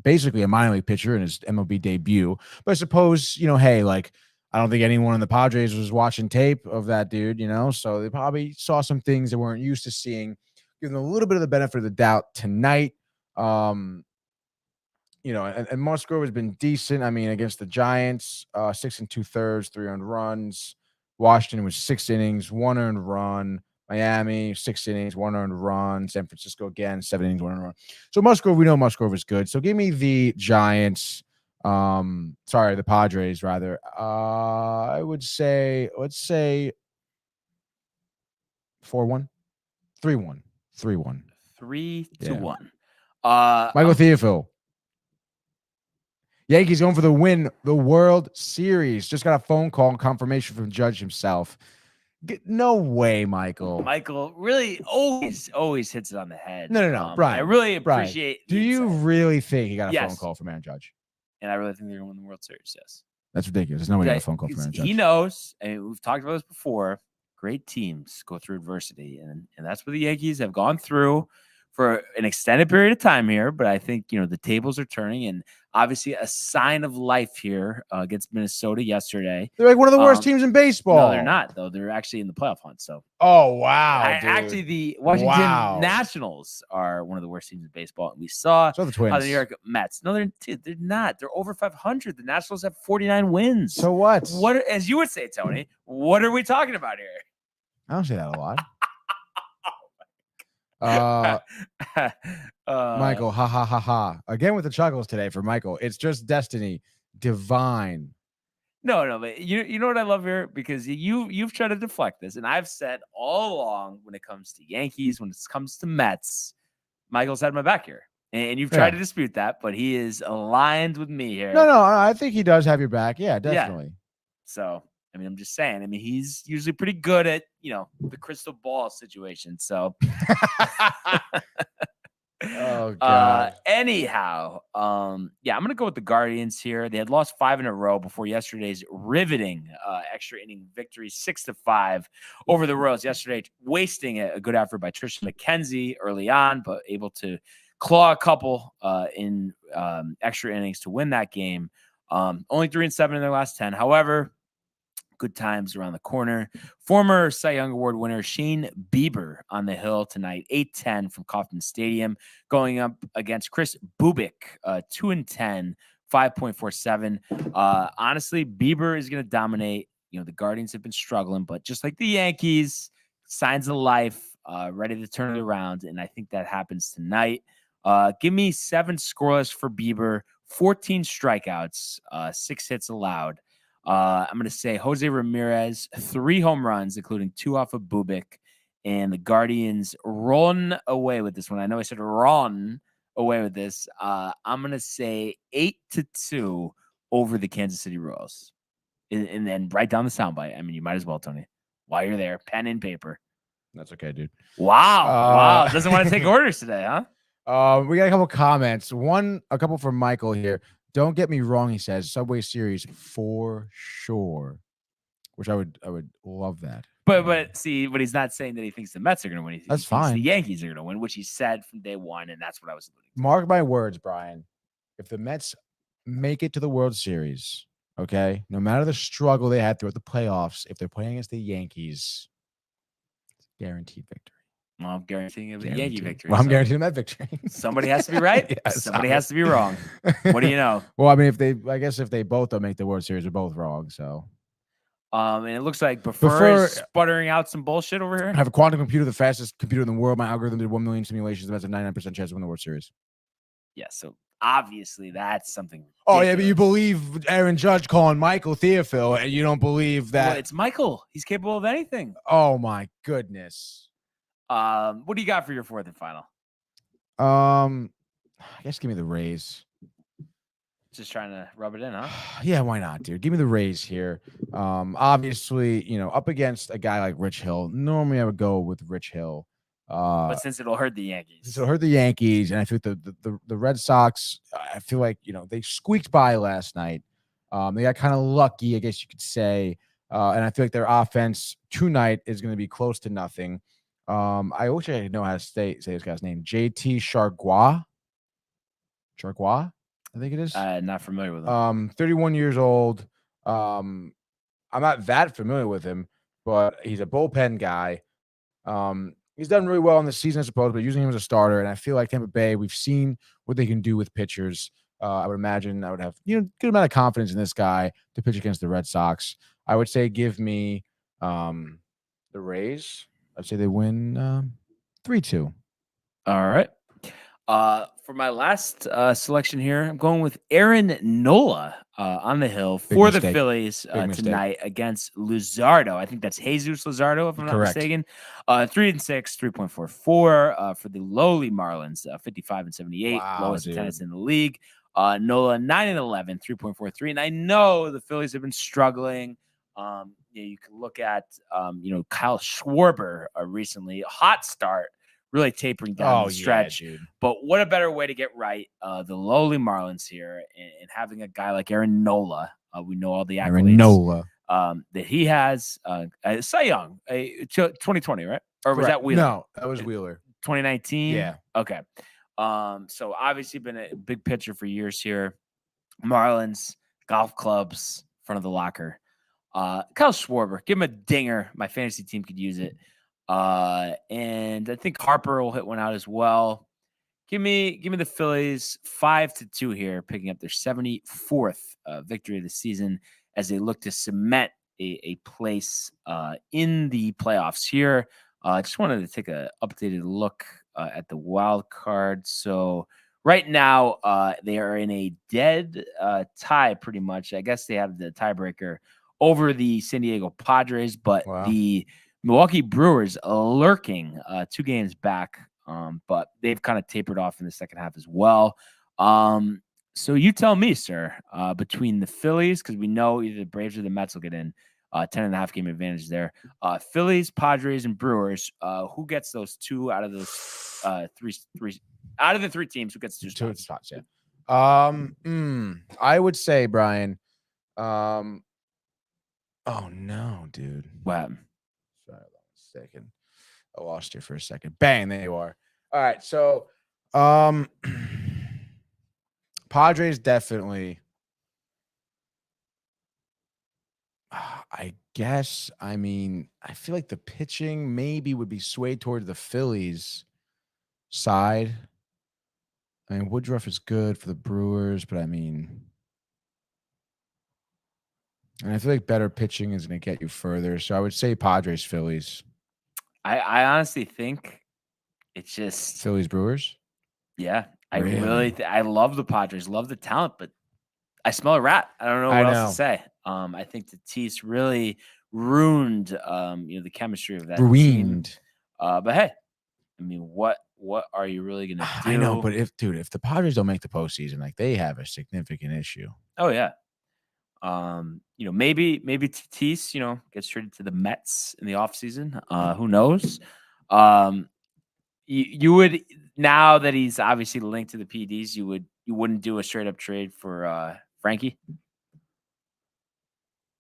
basically a minor league pitcher in his MLB debut. But I suppose hey, like I don't think anyone in the Padres was watching tape of that dude. So they probably saw some things they weren't used to seeing. Give them a little bit of the benefit of the doubt tonight. And Musgrove has been decent. I mean, against the Giants, 6 2/3, 3 earned runs. Washington was 6 innings, 1 earned run. Miami, 6 innings, 1 earned run. San Francisco again, 7 innings, 1 earned run. So Musgrove, we know Musgrove is good. So give me the Giants. The Padres rather. I would say, let's say 4-1, 3-1, 3-1. 3-1. Michael Theophil. Yankees going for the win, the World Series. Just got a phone call and confirmation from Judge himself. No way, Michael. Michael really always hits it on the head. No, Brian. I really appreciate. Do you really think he got a Yes. phone call from Aaron Judge? And I really think they're going to win the World Series. Yes. That's ridiculous. There's no way he got a phone call from Aaron Judge. He knows, and we've talked about this before. Great teams go through adversity, and that's what the Yankees have gone through for an extended period of time here. But I think the tables are turning, and obviously a sign of life here against Minnesota yesterday. They're like one of the worst teams in baseball. No, they're not though. They're actually in the playoff hunt. So wow, actually the Washington Nationals are one of the worst teams in baseball. And we saw the Twins, the New York Mets. No, they're not. They're over 500. The Nationals have 49 wins. So what? What, as you would say, Tony? What are we talking about here? I don't say that a lot. Michael, ha ha ha ha. Again with the chuckles today for Michael. It's just destiny, divine. No, but you know what I love here, because you've tried to deflect this, and I've said all along when it comes to Yankees, when it comes to Mets, Michael's had my back here, and you've tried to dispute that, but he is aligned with me here. No, I think he does have your back. Yeah, definitely. Yeah. So. I mean, I'm just saying. I mean, he's usually pretty good at, the crystal ball situation. So, oh God. Anyhow, I'm gonna go with the Guardians here. They had lost 5 in a row before yesterday's riveting extra inning victory, 6-5 over the Royals yesterday, wasting a good effort by Tristan McKenzie early on, but able to claw a couple in extra innings to win that game. Only 3-7 in their last 10. However, good times around the corner. Former Cy Young Award winner Shane Bieber on the hill tonight, 8-10 from Kauffman Stadium, going up against Chris Bubik, 2-10, 5.47. Honestly, Bieber is going to dominate. The Guardians have been struggling, but just like the Yankees, signs of life, ready to turn it around, and I think that happens tonight. Give me 7 scoreless for Bieber, 14 strikeouts, 6 hits allowed. I'm going to say Jose Ramirez, 3 home runs, including 2 off of Bubik, and the Guardians run away with this one. I know I said run away with this. I'm going to say 8-2 over the Kansas City Royals. And then write down the soundbite. I mean, you might as well, Tony. While you're there, pen and paper. That's okay, dude. Wow. Doesn't want to take orders today, huh? We got a couple comments. A couple from Michael here. Don't get me wrong, he says. Subway Series for sure, which I would love that. But he's not saying that he thinks the Mets are going to win. That's fine. The Yankees are going to win, which he said from day one, and that's what I was alluding to. Mark my words, Brian. If the Mets make it to the World Series, okay, no matter the struggle they had throughout the playoffs, if they're playing against the Yankees, guaranteed victory. Well, I'm guaranteeing a Yankee victory. Well, I'm guaranteeing that victory. Somebody has to be right. Yes, Somebody has to be wrong. What do you know? Well, I mean, I guess if they both don't make the World Series, they're both wrong. So, and it looks like Buffer is sputtering out some bullshit over here. I have a quantum computer, the fastest computer in the world. My algorithm did 1 million simulations. The Mets have 99% chance to win the World Series. Yeah, so obviously that's something ridiculous. Oh, yeah, but you believe Aaron Judge calling Michael Theophil, and you don't believe that. Well, it's Michael. He's capable of anything. Oh, my goodness. What do you got for your 4th and final? I guess give me the Rays. Just trying to rub it in, huh? Yeah, why not, dude? Give me the Rays here. Obviously, up against a guy like Rich Hill. Normally, I would go with Rich Hill. But since it'll hurt the Yankees. So it hurt the Yankees, and I think the Red Sox, I feel like, they squeaked by last night. They got kind of lucky, I guess you could say. And I feel like their offense tonight is going to be close to nothing. I wish I know how to say this guy's name. JT Chargois, I think it is. Not familiar with him. 31 years old. I'm not that familiar with him, but he's a bullpen guy. He's done really well in the season, I suppose, but using him as a starter, and I feel like Tampa Bay, we've seen what they can do with pitchers. I would imagine I would have good amount of confidence in this guy to pitch against the Red Sox. I would say give me the Rays. I'd say they win 3-2. All right. For my last selection here, I'm going with Aaron Nola on the hill for the Phillies tonight against Luzardo. I think that's Jesus Luzardo, if I'm not mistaken. 3-6, 3.44 for the lowly Marlins, 55-78, lowest attendance in the league. Nola 9-11, 3.43. And I know the Phillies have been struggling. You can look at Kyle Schwarber recently, a hot start. Really tapering down the stretch. Yeah, but what a better way to get right the lowly Marlins here and having a guy like Aaron Nola. We know all the accolades that he has. Cy Young, 2020, right? Or was that Wheeler? No, that was Wheeler. 2019? Yeah. Okay. So obviously been a big pitcher for years here. Marlins, golf clubs, front of the locker. Kyle Schwarber, give him a dinger. My fantasy team could use it. And I think Harper will hit one out as well. Give me the Phillies 5-2 here, picking up their 74th victory of the season as they look to cement a place in the playoffs here. I just wanted to take an updated look at the wild card. So right now they are in a dead tie pretty much. I guess they have the tiebreaker over the San Diego Padres, but the Milwaukee Brewers lurking 2 games back, but they've kind of tapered off in the second half as well. So you tell me, sir, between the Phillies, because we know either the Braves or the Mets will get in, 10.5 game advantage there. Phillies, Padres, and Brewers, who gets those 2 out of those three out of the 3 teams? Who gets 2 spots? Yeah. I would say, Brian. Oh no, dude. What happened? Sorry, a second. I lost you for a second. Bang, there you are. All right, so Padres definitely. I guess. I mean, I feel like the pitching maybe would be swayed toward the Phillies side. I mean, Woodruff is good for the Brewers, but I mean, and I feel like better pitching is going to get you further. So I would say Padres, Phillies. I honestly think it's just Phillies, Brewers. Yeah, I really I love the Padres, love the talent, but I smell a rat. I don't know what else to say. I think Tatis really ruined the chemistry of that team. But hey, I mean, what are you really gonna do? I know, but if the Padres don't make the postseason, like they have a significant issue. Oh yeah. Maybe Tatis, gets traded to the Mets in the offseason. Who knows? You would, now that he's obviously linked to the PDs, you wouldn't do a straight up trade for Frankie?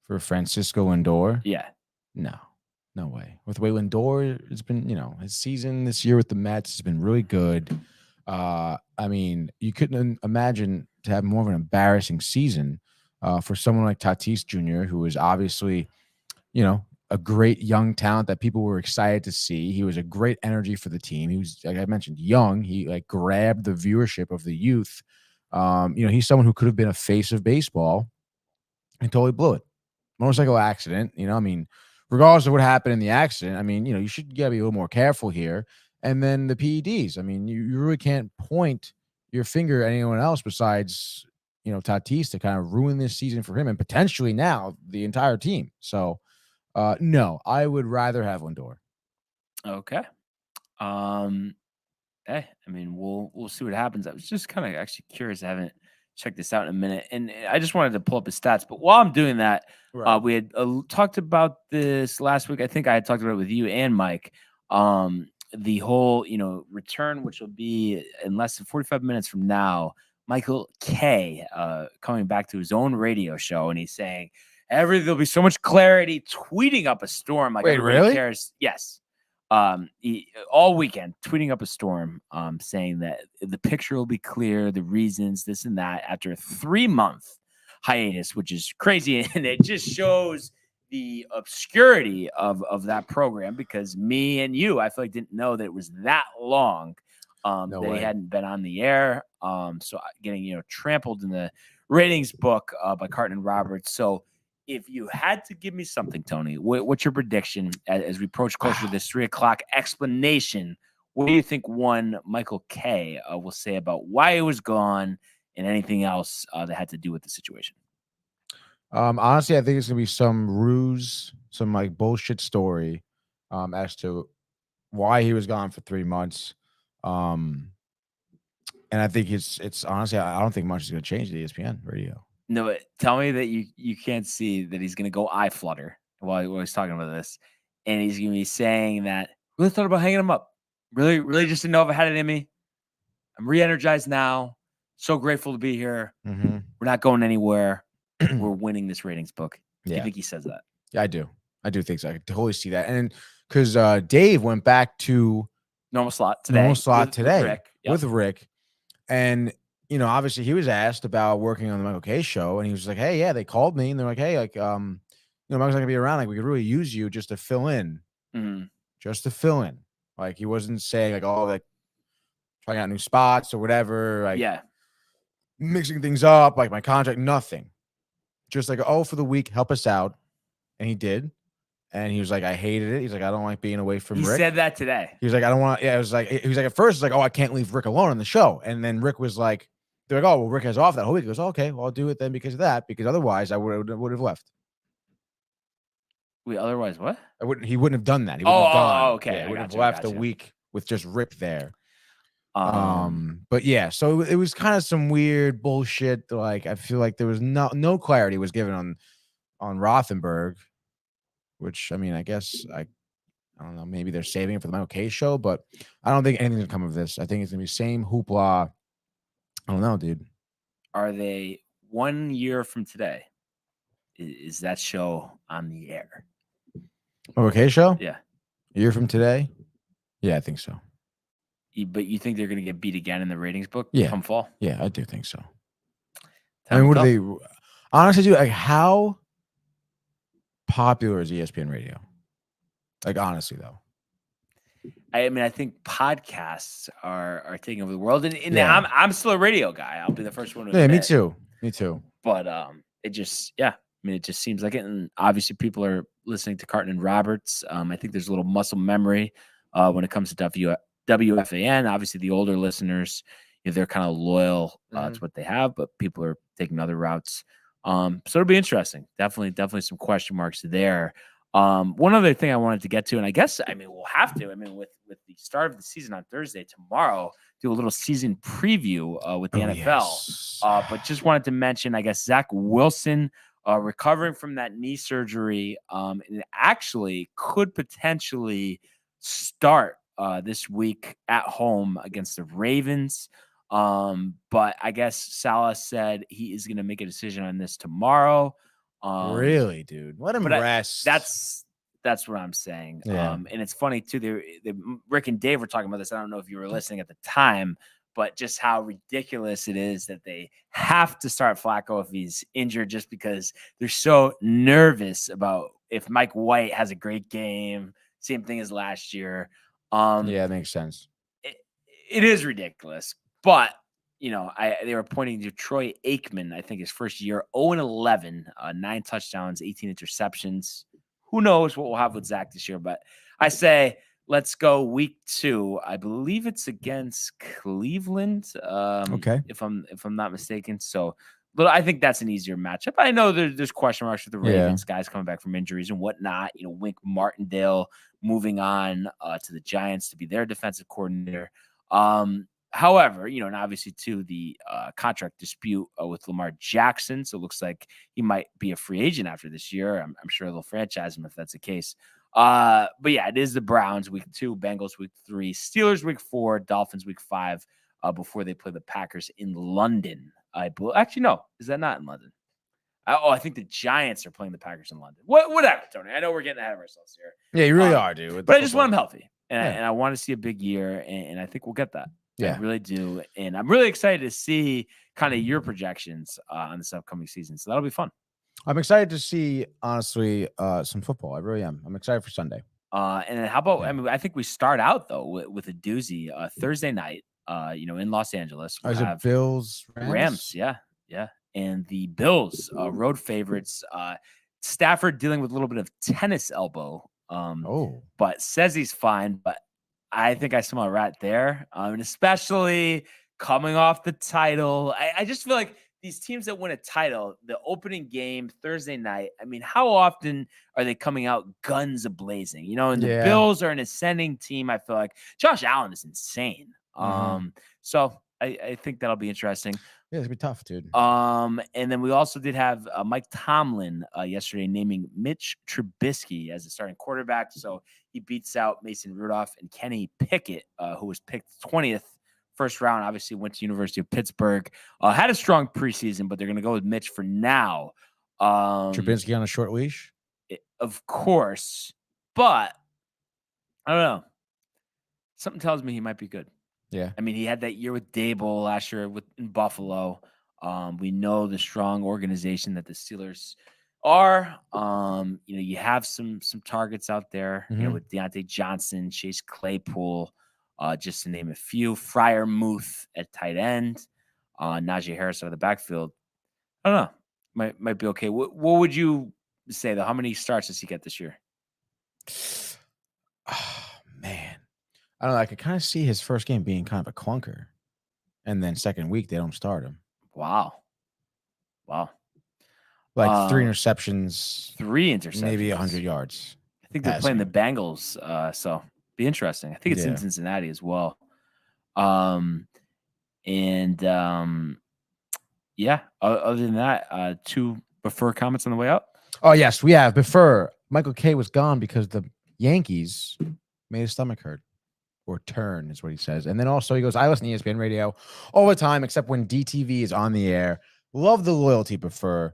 For Francisco Lindor? Yeah. No way. With the way Lindor has been, his season this year with the Mets has been really good. I mean, you couldn't imagine to have more of an embarrassing season for someone like Tatis Jr., who was obviously, a great young talent that people were excited to see. He was a great energy for the team. He was, like I mentioned, young. He grabbed the viewership of the youth. He's someone who could have been a face of baseball and totally blew it. Motorcycle accident, I mean, regardless of what happened in the accident, I mean, you gotta be a little more careful here. And then the PEDs, I mean, you really can't point your finger at anyone else besides, Tatis to kind of ruin this season for him and potentially now the entire team. So, no, I would rather have Lindor. Okay. Hey, I mean, we'll see what happens. I was just kind of actually curious. I haven't checked this out in a minute, and I just wanted to pull up his stats. But while I'm doing that, we had talked about this last week. I think I had talked about it with you and Mike. the whole, return, which will be in less than 45 minutes from now, Michael K coming back to his own radio show, and he's saying there'll be so much clarity, tweeting up a storm. Like, wait, everybody really? cares. Yes. All weekend tweeting up a storm, saying that the picture will be clear, the reasons, this and that, after a 3-month hiatus, which is crazy. And it just shows the obscurity of that program, because me and you, I feel like, didn't know that it was that long. No that way. he hadn't been on the air. So getting, trampled in the ratings book by Carton and Roberts. So if you had to give me something, Tony, what's your prediction as we approach closer to this 3:00 explanation? What do you think Michael K will say about why he was gone and anything else that had to do with the situation? Honestly, I think it's gonna be some ruse, some like bullshit story, as to why he was gone for 3 months. And I think it's honestly, I don't think much is gonna change the ESPN radio. No, but tell me that you can't see that he's gonna go eye flutter while he's talking about this, and he's gonna be saying that really thought about hanging him up. Really just didn't know if I had it in me. I'm re-energized now. So grateful to be here. Mm-hmm. We're not going anywhere. We're winning this ratings book. Do Yeah. you think he says that? Yeah, I do. I do think so. I can totally see that. And because Dave went back to Normal slot today. With Rick. And, obviously he was asked about working on the Michael K show, and he was like, hey, yeah, they called me and they're like, hey, like, Michael's not gonna be around. Like, we could really use you just to fill in. Mm-hmm. Just to fill in. Like, he wasn't saying like, oh, like trying out new spots or whatever. Like, mixing things up, like my contract, nothing. Just like, oh, for the week, help us out. And he did. And he was like, I hated it. He's like, I don't like being away from Rick. He said that today. He was like, I don't want to. Yeah, it was like, he was like, at first, it's like, oh, I can't leave Rick alone on the show. And then Rick was like, they're like, oh, well, Rick has off that whole week. He goes, oh, okay, well, I'll do it then because of that. Because otherwise, I would have left. Wait, otherwise what? He wouldn't have done that. He wouldn't have gone. Okay. Yeah, he would have left a week with just Rick there. Um, But yeah, so it was kind of some weird bullshit. Like, I feel like there was no clarity was given on Rothenberg, which, I mean, I guess I don't know, maybe they're saving it for the Michael K show, but I don't think anything's gonna come of this. I think it's gonna be same hoopla. I don't know, dude. Are they 1 year from today? Is that show on the air? Michael K show? Yeah. A year from today? Yeah, I think so. But you think they're gonna get beat again in the ratings book? Yeah. Come fall? Yeah, I do think so. I mean, what do they honestly do? Like, how popular is ESPN radio? Like, honestly, though. I mean, I think podcasts are taking over the world, and I'm still a radio guy. I'll be the first one to admit. Me too. But it just, it just seems like it, and obviously people are listening to Carton and Roberts. I think there's a little muscle memory when it comes to WFAN. Obviously, the older listeners, they're kind of loyal to what they have, but people are taking other routes. So it'll be interesting. Definitely some question marks there. One other thing I wanted to get to, and I guess, we'll have to, with the start of the season on Thursday, tomorrow, do a little season preview with the NFL. Yes. But just wanted to mention, I guess, Zach Wilson recovering from that knee surgery, and it actually could potentially start this week at home against the Ravens. But I guess Salah said he is going to make a decision on this tomorrow. Really, dude? Let him rest. That's what I'm saying. Yeah. And it's funny too. Rick and Dave were talking about this. I don't know if you were listening at the time, but just how ridiculous it is that they have to start Flacco if he's injured, just because they're so nervous about if Mike White has a great game. Same thing as last year. Yeah, it makes sense. It is ridiculous, but they were pointing to Troy Aikman. I think his first year, 0-11, 9 touchdowns, 18 interceptions. Who knows what we'll have with Zach this year? But I say let's go week 2. I believe it's against Cleveland. Okay, if I'm not mistaken. So, I think that's an easier matchup. I know there's question marks with the Ravens, guys coming back from injuries and whatnot. Wink Martindale moving on to the Giants to be their defensive coordinator. However, and obviously too, the contract dispute with Lamar Jackson. So it looks like he might be a free agent after this year. I'm sure they'll franchise him if that's the case. But yeah, it is the Browns week 2, Bengals week 3, Steelers week 4, Dolphins week 5, before they play the Packers in London. Actually, no, is that not in London? I think the Giants are playing the Packers in London. Whatever, Tony. I know we're getting ahead of ourselves here. Yeah, you really are, dude. But I just want them healthy, and I want to see a big year, and I think we'll get that. Yeah, I really do, and I'm really excited to see kind of your projections on this upcoming season. So that'll be fun. I'm excited to see, honestly, some football. I really am. I'm excited for Sunday. And then how about? I mean, I think we start out though with a doozy Thursday night. In Los Angeles, we'll have Bills, Rams. Yeah. And the Bills, road favorites. Stafford dealing with a little bit of tennis elbow. But says he's fine. But I think I smell a rat there. And especially coming off the title, I just feel like these teams that win a title, the opening game Thursday night. I mean, how often are they coming out guns a-blazing? And the Bills are an ascending team. I feel like Josh Allen is insane. So I think that'll be interesting. Yeah, it's gonna be tough, dude. And then we also did have Mike Tomlin yesterday naming Mitch Trubisky as the starting quarterback. So he beats out Mason Rudolph and Kenny Pickett, who was picked 20th first round. Obviously went to University of Pittsburgh. Had a strong preseason, but they're going to go with Mitch for now. Trubisky on a short leash? Of course. But I don't know. Something tells me he might be good. Yeah. I mean, he had that year with Dable last year in Buffalo. We know the strong organization that the Steelers are. You have some targets out there, with Deontay Johnson, Chase Claypool, just to name a few. Fryer Muth at tight end, Najee Harris out of the backfield. I don't know. Might be okay. What would you say, though? How many starts does he get this year? Oh, man. I don't know. I could kind of see his first game being kind of a clunker. And then second week, they don't start him. Wow. Like 3 interceptions. Maybe 100 yards. I think they're playing the Bengals. So be interesting. I think it's in Cincinnati as well. Other than that, 2 Before comments on the way out. Oh, yes, we have Before. Michael K was gone because the Yankees made his stomach hurt. Or turn is what he says. And then also he goes, I listen to ESPN radio all the time, except when DTV is on the air. Love the loyalty, Prefer.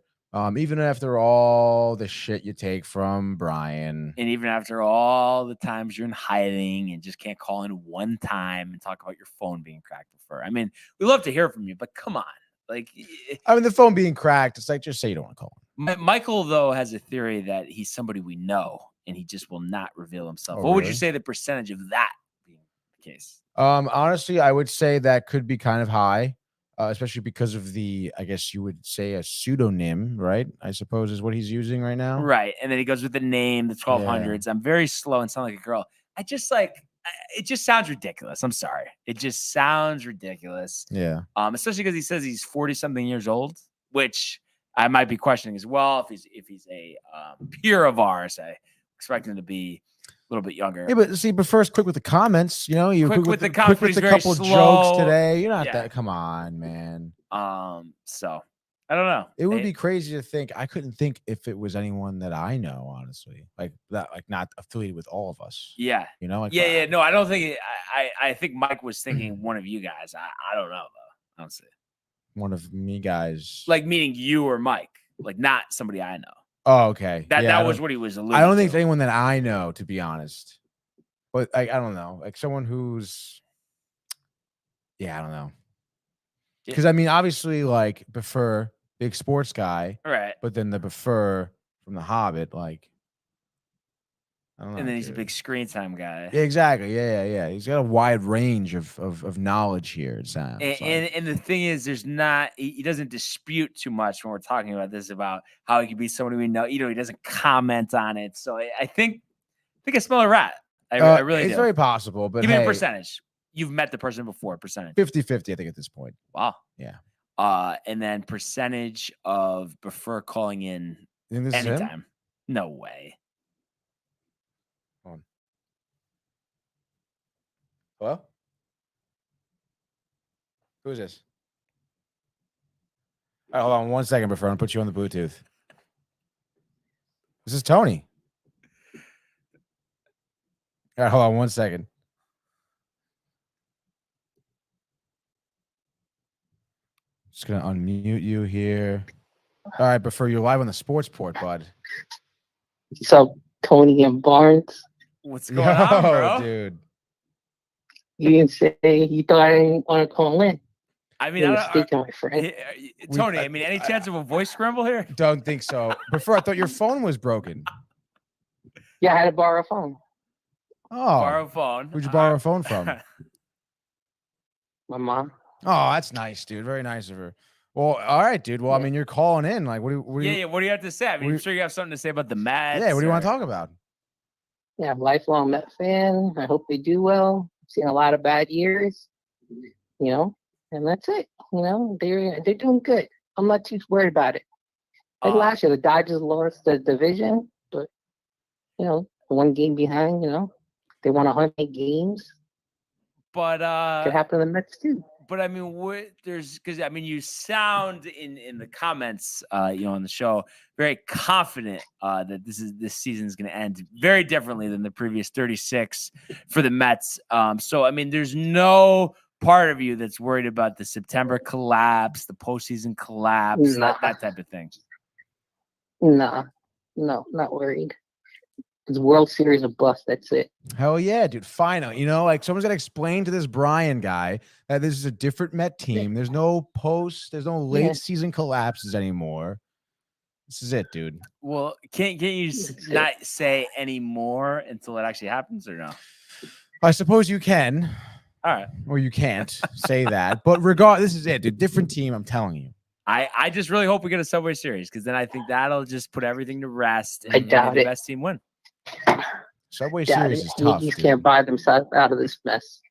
Even after all the shit you take from Brian. And even after all the times you're in hiding and just can't call in one time and talk about your phone being cracked, Prefer. I mean, we love to hear from you, but come on. Like, I mean, the phone being cracked, it's like, just say you don't want to call him. Michael, though, has a theory that he's somebody we know and he just will not reveal himself. What would you say the percentage of that being the case? Honestly, I would say that could be kind of high, especially because of the, I guess you would say, a pseudonym, right? I suppose is what he's using right now. Right. And then he goes with the name, the 1200s. I'm very slow and sound like a girl. It just sounds ridiculous. I'm sorry. It just sounds ridiculous. Yeah. Especially because he says he's 40-something years old, which I might be questioning as well. If he's a peer of ours, I expect him to be a little bit younger. Yeah, but first, quick with the comments. You quick with the comments. Quick with a couple jokes today. You're not that. Come on, man. So I don't know. It would be crazy to think. I couldn't think if it was anyone that I know, honestly, like that, like not affiliated with all of us. Yeah. No, I don't think. I think Mike was thinking one of you guys. I don't know though. Honestly. One of me guys, like meaning you or Mike, like not somebody I know. Oh, okay. That was what he was alluding to. I don't think it's anyone that I know, to be honest. But I don't know, like someone who's, I don't know. Because I mean, obviously, like Prefer, big sports guy, right? But then the Prefer from The Hobbit, like, I don't know. And then he's a big screen time guy. Yeah, exactly. Yeah. He's got a wide range of knowledge here. It sounds. And the thing is, he doesn't dispute too much when we're talking about this about how he could be somebody we know. He doesn't comment on it. So I think I smell a rat. I really do. It's very possible, but give me a percentage. You've met the person before. Percentage 50-50, I think, at this point. Wow. Yeah. And then percentage of Prefer calling in anytime. No way. Hello? Who is this? All right, hold on 1 second before I put you on the Bluetooth. This is Tony. All right, hold on 1 second. Just gonna unmute you here. All right, Before you're live on the sports port, bud. What's up, Tony and Barnes? What's going on, bro? Dude. You didn't say you thought I didn't want to call in. I mean, You're mistaken, my friend. Tony, I mean, any chance of a voice scramble here? Don't think so. Before I thought your phone was broken. Yeah, I had to borrow a phone. Oh. Borrow a phone. Who'd you borrow a phone from? My mom. Oh, that's nice, dude. Very nice of her. Well, all right, dude. Well, I mean, you're calling in. Like, what do you What do you have to say? I mean, I'm sure you have something to say about the Mets. Yeah, what do you want to talk about? Yeah, I'm a lifelong Met fan. I hope they do well. I've seen a lot of bad years, and that's it. They're doing good. I'm not too worried about it. Like last year, the Dodgers lost the division, but one game behind. They won 100 games. But could happen to the Mets too. But I mean, because I mean, you sound in the comments, on the show, very confident that this season is going to end very differently than the previous 36 for the Mets. So I mean, there's no part of you that's worried about the September collapse, the postseason collapse, that type of thing. No, not worried. It's World Series of bust. That's it. Hell yeah, dude. Finally. Like someone's got to explain to this Brian guy that this is a different Met team. There's no there's no late season collapses anymore. This is it, dude. Well, can't you not say any more until it actually happens, or no? I suppose you can. All right. Or you can't say that. But this is it, dude. Different team, I'm telling you. I just really hope we get a Subway Series, because then I think that'll just put everything to rest and I doubt the it. best team win. Subway Series is tough. Yankees can't buy themselves out of this mess.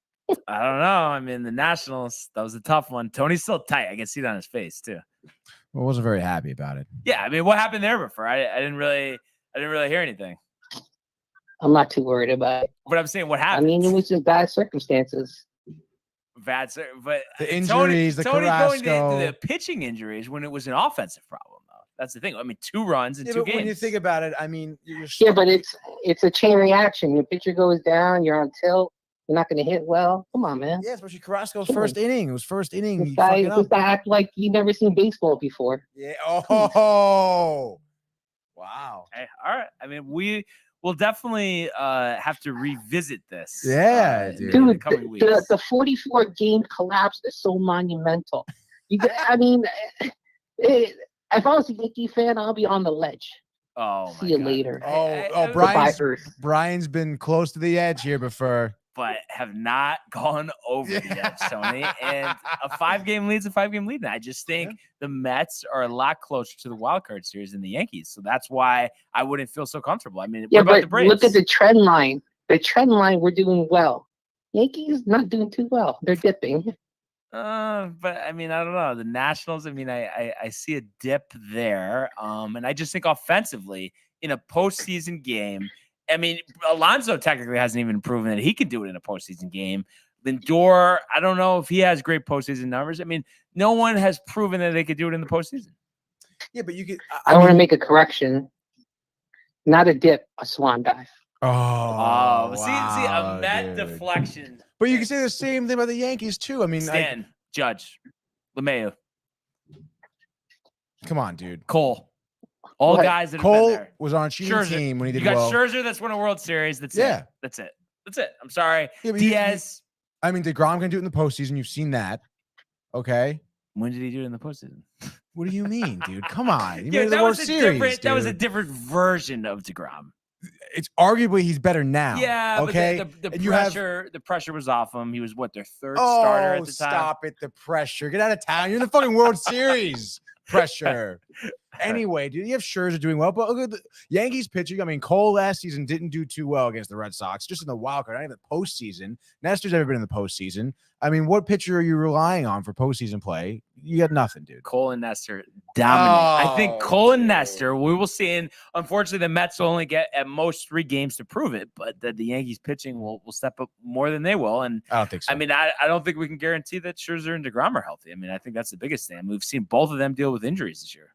I don't know. I mean, the Nationals, that was a tough one. Tony's still tight. I can see it on his face too. Well, I wasn't very happy about it. Yeah, I mean, what happened there before? I didn't really hear anything. I'm not too worried about it. But I'm saying, what happened? I mean, it was just bad circumstances. But the injuries, Tony Carrasco. going into the pitching injuries when it was an offensive problem, though. That's the thing. I mean, 2 runs in 2 games. When you think about it, I mean, but it's a chain reaction. Your pitcher goes down, you're on tilt, you're not going to hit well. Come on, man. Yeah, especially Carrasco's first inning. It was first inning. This guy act like you never seen baseball before. Yeah. Oh, wow. Hey, all right. I mean, we will definitely have to revisit this. Yeah, dude. In the coming weeks. The 44 game collapse is so monumental. I mean, if I was a Yankee fan, I'll be on the ledge. Oh, see you later. Brian's been close to the edge here before, but have not gone over the edge, Tony. And a 5-game lead is a 5-game lead. And I just think the Mets are a lot closer to the wild card series than the Yankees. So that's why I wouldn't feel so comfortable. I mean, but look at the trend line. The trend line, we're doing well. Yankees not doing too well. They're dipping. But I mean, I don't know. The Nationals, I mean, I see a dip there. And I just think offensively in a postseason game, I mean, Alonso technically hasn't even proven that he can do it in a postseason game. Lindor, I don't know if he has great postseason numbers. I mean, no one has proven that they could do it in the postseason. Yeah, but you could. I want to make a correction. Not a dip, a swan dive. Oh, wow, see, a Met deflection. But you can say the same thing about the Yankees too. I mean, Stan, Judge, LeMahieu. Come on, dude. Cole. All guys that Cole have been there. was on a cheating team when he did well. You got Scherzer that's won a World Series. That's it. That's it. I'm sorry. Yeah, Diaz. I mean, DeGrom can do it in the postseason. You've seen that. Okay. When did he do it in the postseason? What do you mean, dude? Come on. He made the World Series. That was a different version of DeGrom. It's arguably he's better now. Yeah. Okay. But the pressure was off him. He was their third starter at the time. Stop it. The pressure. Get out of town. You're in the fucking World Series. Pressure. Anyway, dude, you have Scherzer doing well, but look at the Yankees pitching. I mean, Cole last season didn't do too well against the Red Sox, just in the wild card, not even the postseason. Nestor's never been in the postseason. I mean, what pitcher are you relying on for postseason play? You got nothing, dude. Cole and Nestor dominate. I think Cole and Nestor, we will see. And unfortunately, the Mets will only get at most 3 games to prove it, but the Yankees pitching will step up more than they will. And I don't think so. I mean, I don't think we can guarantee that Scherzer and DeGrom are healthy. I mean, I think that's the biggest thing. We've seen both of them deal with injuries this year.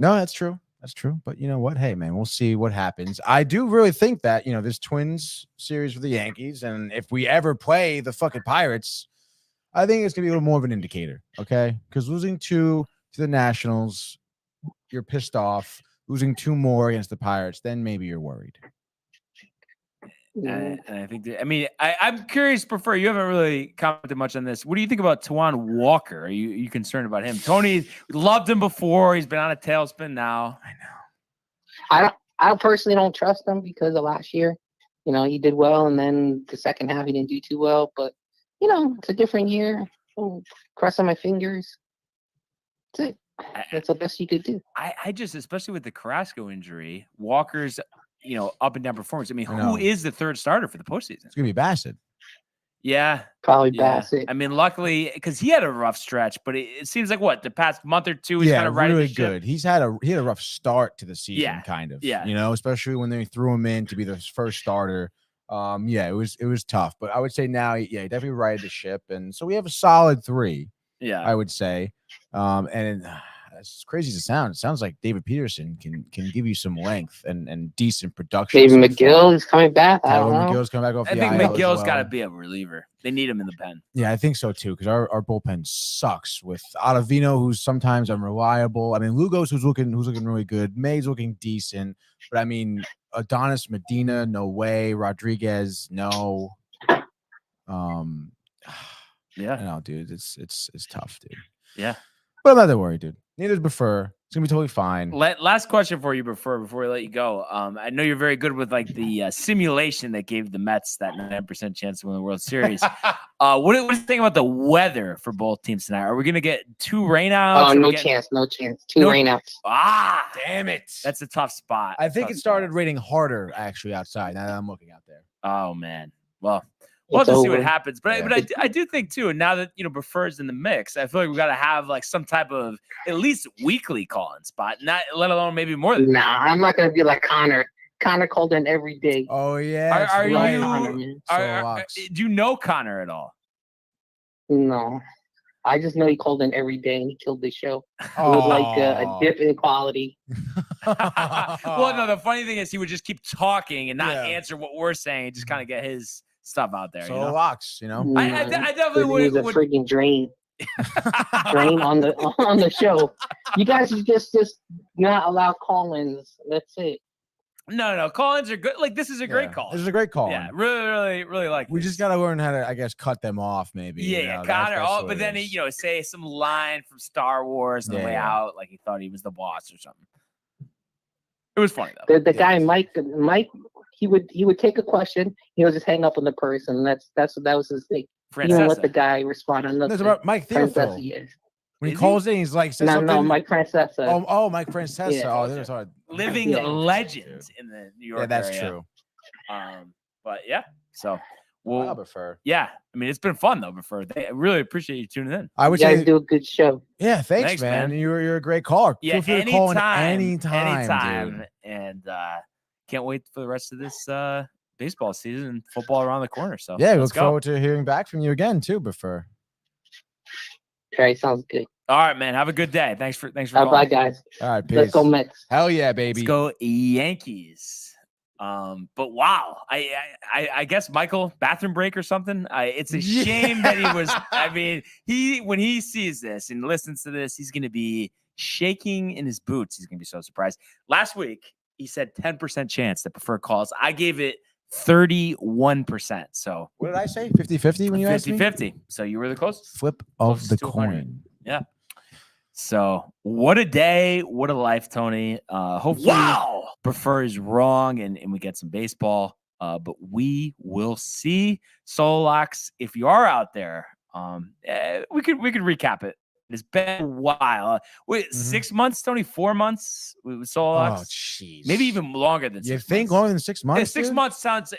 No, that's true. That's true. But you know what? Hey, man, we'll see what happens. I do really think that, this Twins series with the Yankees, and if we ever play the fucking Pirates, I think it's going to be a little more of an indicator, okay? Because losing 2 to the Nationals, you're pissed off. Losing 2 more against the Pirates, then maybe you're worried. And I think I'm curious, Prefer, you haven't really commented much on this. What do you think about Tawan Walker? Are you concerned about him? Tony loved him before. He's been on a tailspin now. I know. I personally don't trust him because of last year. He did well, and then the second half he didn't do too well. But it's a different year. Crossing my fingers. That's it. That's the best you could do. I just, especially with the Carrasco injury, Walker's up and down performance. I mean, who is the third starter for the postseason? It's gonna be Bassett. Yeah, probably Bassett. I mean, luckily, because he had a rough stretch, but it seems like the past month or two, he's kind of really good. He had a rough start to the season, kind of. Yeah, especially when they threw him in to be the first starter. It was tough, but I would say now, he definitely righted the ship, and so we have a solid 3. Yeah, I would say, and as crazy as it sounds like David Peterson can give you some length and decent production. David McGill is coming back. I don't know. McGill's coming back off. I think McGill's got to be a reliever. They need him in the pen. Yeah, I think so too, because our bullpen sucks with Ottavino, who's sometimes unreliable. I mean, Lugos, who's looking really good. May's looking decent, but I mean, Adonis Medina, no way. Rodriguez, no. No, dude, it's tough, dude. Yeah. But I'm not that worried, dude. Neither's Prefer. It's gonna be totally fine. Last question for you, before we let you go. I know you're very good with the simulation that gave the Mets that 9% chance to win the World Series. What do you think about the weather for both teams tonight? Are we gonna get 2 rainouts? Oh, no chance. 2 rainouts. Damn it! That's a tough spot. I think it started raining harder actually outside. Now that I'm looking out there. Oh man. Well. We'll have to see what happens, but I do think too. Now that Prefer's in the mix, I feel like we got to have some type of at least weekly call-in spot, not let alone maybe more than. Nah, I'm not gonna be like Connor. Connor called in every day. Oh yeah. Are you? Do you know Connor at all? No, I just know he called in every day and he killed the show. It was like a dip in quality. Well, no. The funny thing is, he would just keep talking and not answer what we're saying, and just kind of get his stuff out there. Locks, I definitely would. A freaking drain on the show. You guys just not allow call-ins. That's it. No, call-ins are good. This is a great call. This is a great call. Yeah, really like. We just gotta learn how to, I guess, cut them off. Maybe. Yeah, Connor. But then he, say some line from Star Wars on the way out, like he thought he was the boss or something. It was funny though. The guy Mike. He would take a question. He'll just hang up on the person. That was his thing. He didn't let the guy respond on nothing. That's about Mike Theophil. When he calls in, he's like, no, Mike Francesa. Oh, Mike Francesa. Yeah. Living legends in the New York that's area. True. But yeah, so we'll Prefer. Yeah, I mean, it's been fun though. Prefer. I really appreciate you tuning in. I would you say guys do a good show. Yeah, thanks man. You're a great caller. Yeah, feel free to call in anytime, dude. And can't wait for the rest of this baseball season and football around the corner. So yeah, look forward to hearing back from you again too, Prefer. Okay, sounds good. All right, man. Have a good day. Thanks for bye, guys. All right, peace. Let's go Mets. Hell yeah, baby. Let's go Yankees. But wow, I guess Michael bathroom break or something. It's a shame that he was. I mean, when he sees this and listens to this, he's going to be shaking in his boots. He's going to be so surprised. Last week he said 10% chance that Prefer calls. I gave it 31%. So what did I say? 50-50 when you asked me? 50-50. So you were the closest. Flip of the coin. Yeah. So what a day, what a life, Tony. Hopefully Prefer is wrong and we get some baseball. But we will see. Solux, if you are out there, we could recap it. It's been a while. 6 months, Tony? 4 months with Solux? Oh, jeez. Maybe even longer than 6 months. You think longer than 6 months? Yeah, 6 months sounds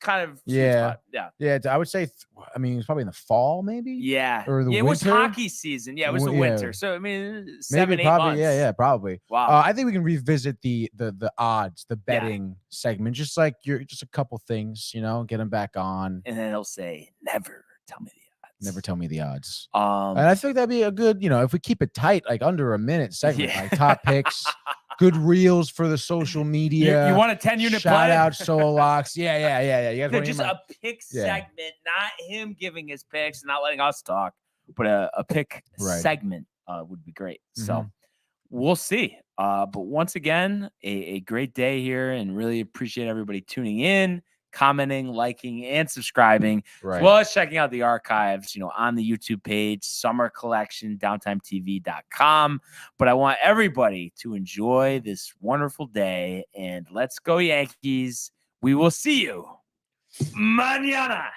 kind of yeah. I would say. I mean, it's probably in the fall, maybe. Yeah, or the winter. It was hockey season. Yeah, it was the winter. So I mean, 7-8 months. Yeah, probably. Wow. I think we can revisit the odds, the betting segment, just like just a couple things, get them back on, and then he'll say, "Never tell me the odds." Never tell me the odds. And I think that'd be a good, if we keep it tight, like under a minute segment, like top picks. good reels for the social media. You want a 10-unit play? Shout out Solo Locks. Yeah. You guys No, want just a pick segment, not him giving his picks, not letting us talk, but a pick segment would be great. So we'll see. But once again, a great day here, and really appreciate everybody tuning in, commenting, liking, and subscribing, as well as checking out the archives, on the YouTube page, Summer Collection, DowntimeTV.com. But I want everybody to enjoy this wonderful day, and let's go Yankees. We will see you mañana.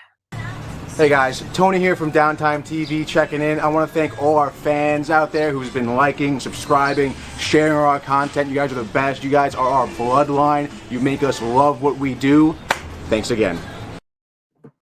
Hey guys, Tony here from Downtime TV checking in. I want to thank all our fans out there who's been liking, subscribing, sharing our content. You guys are the best. You guys are our bloodline. You make us love what we do. Thanks again.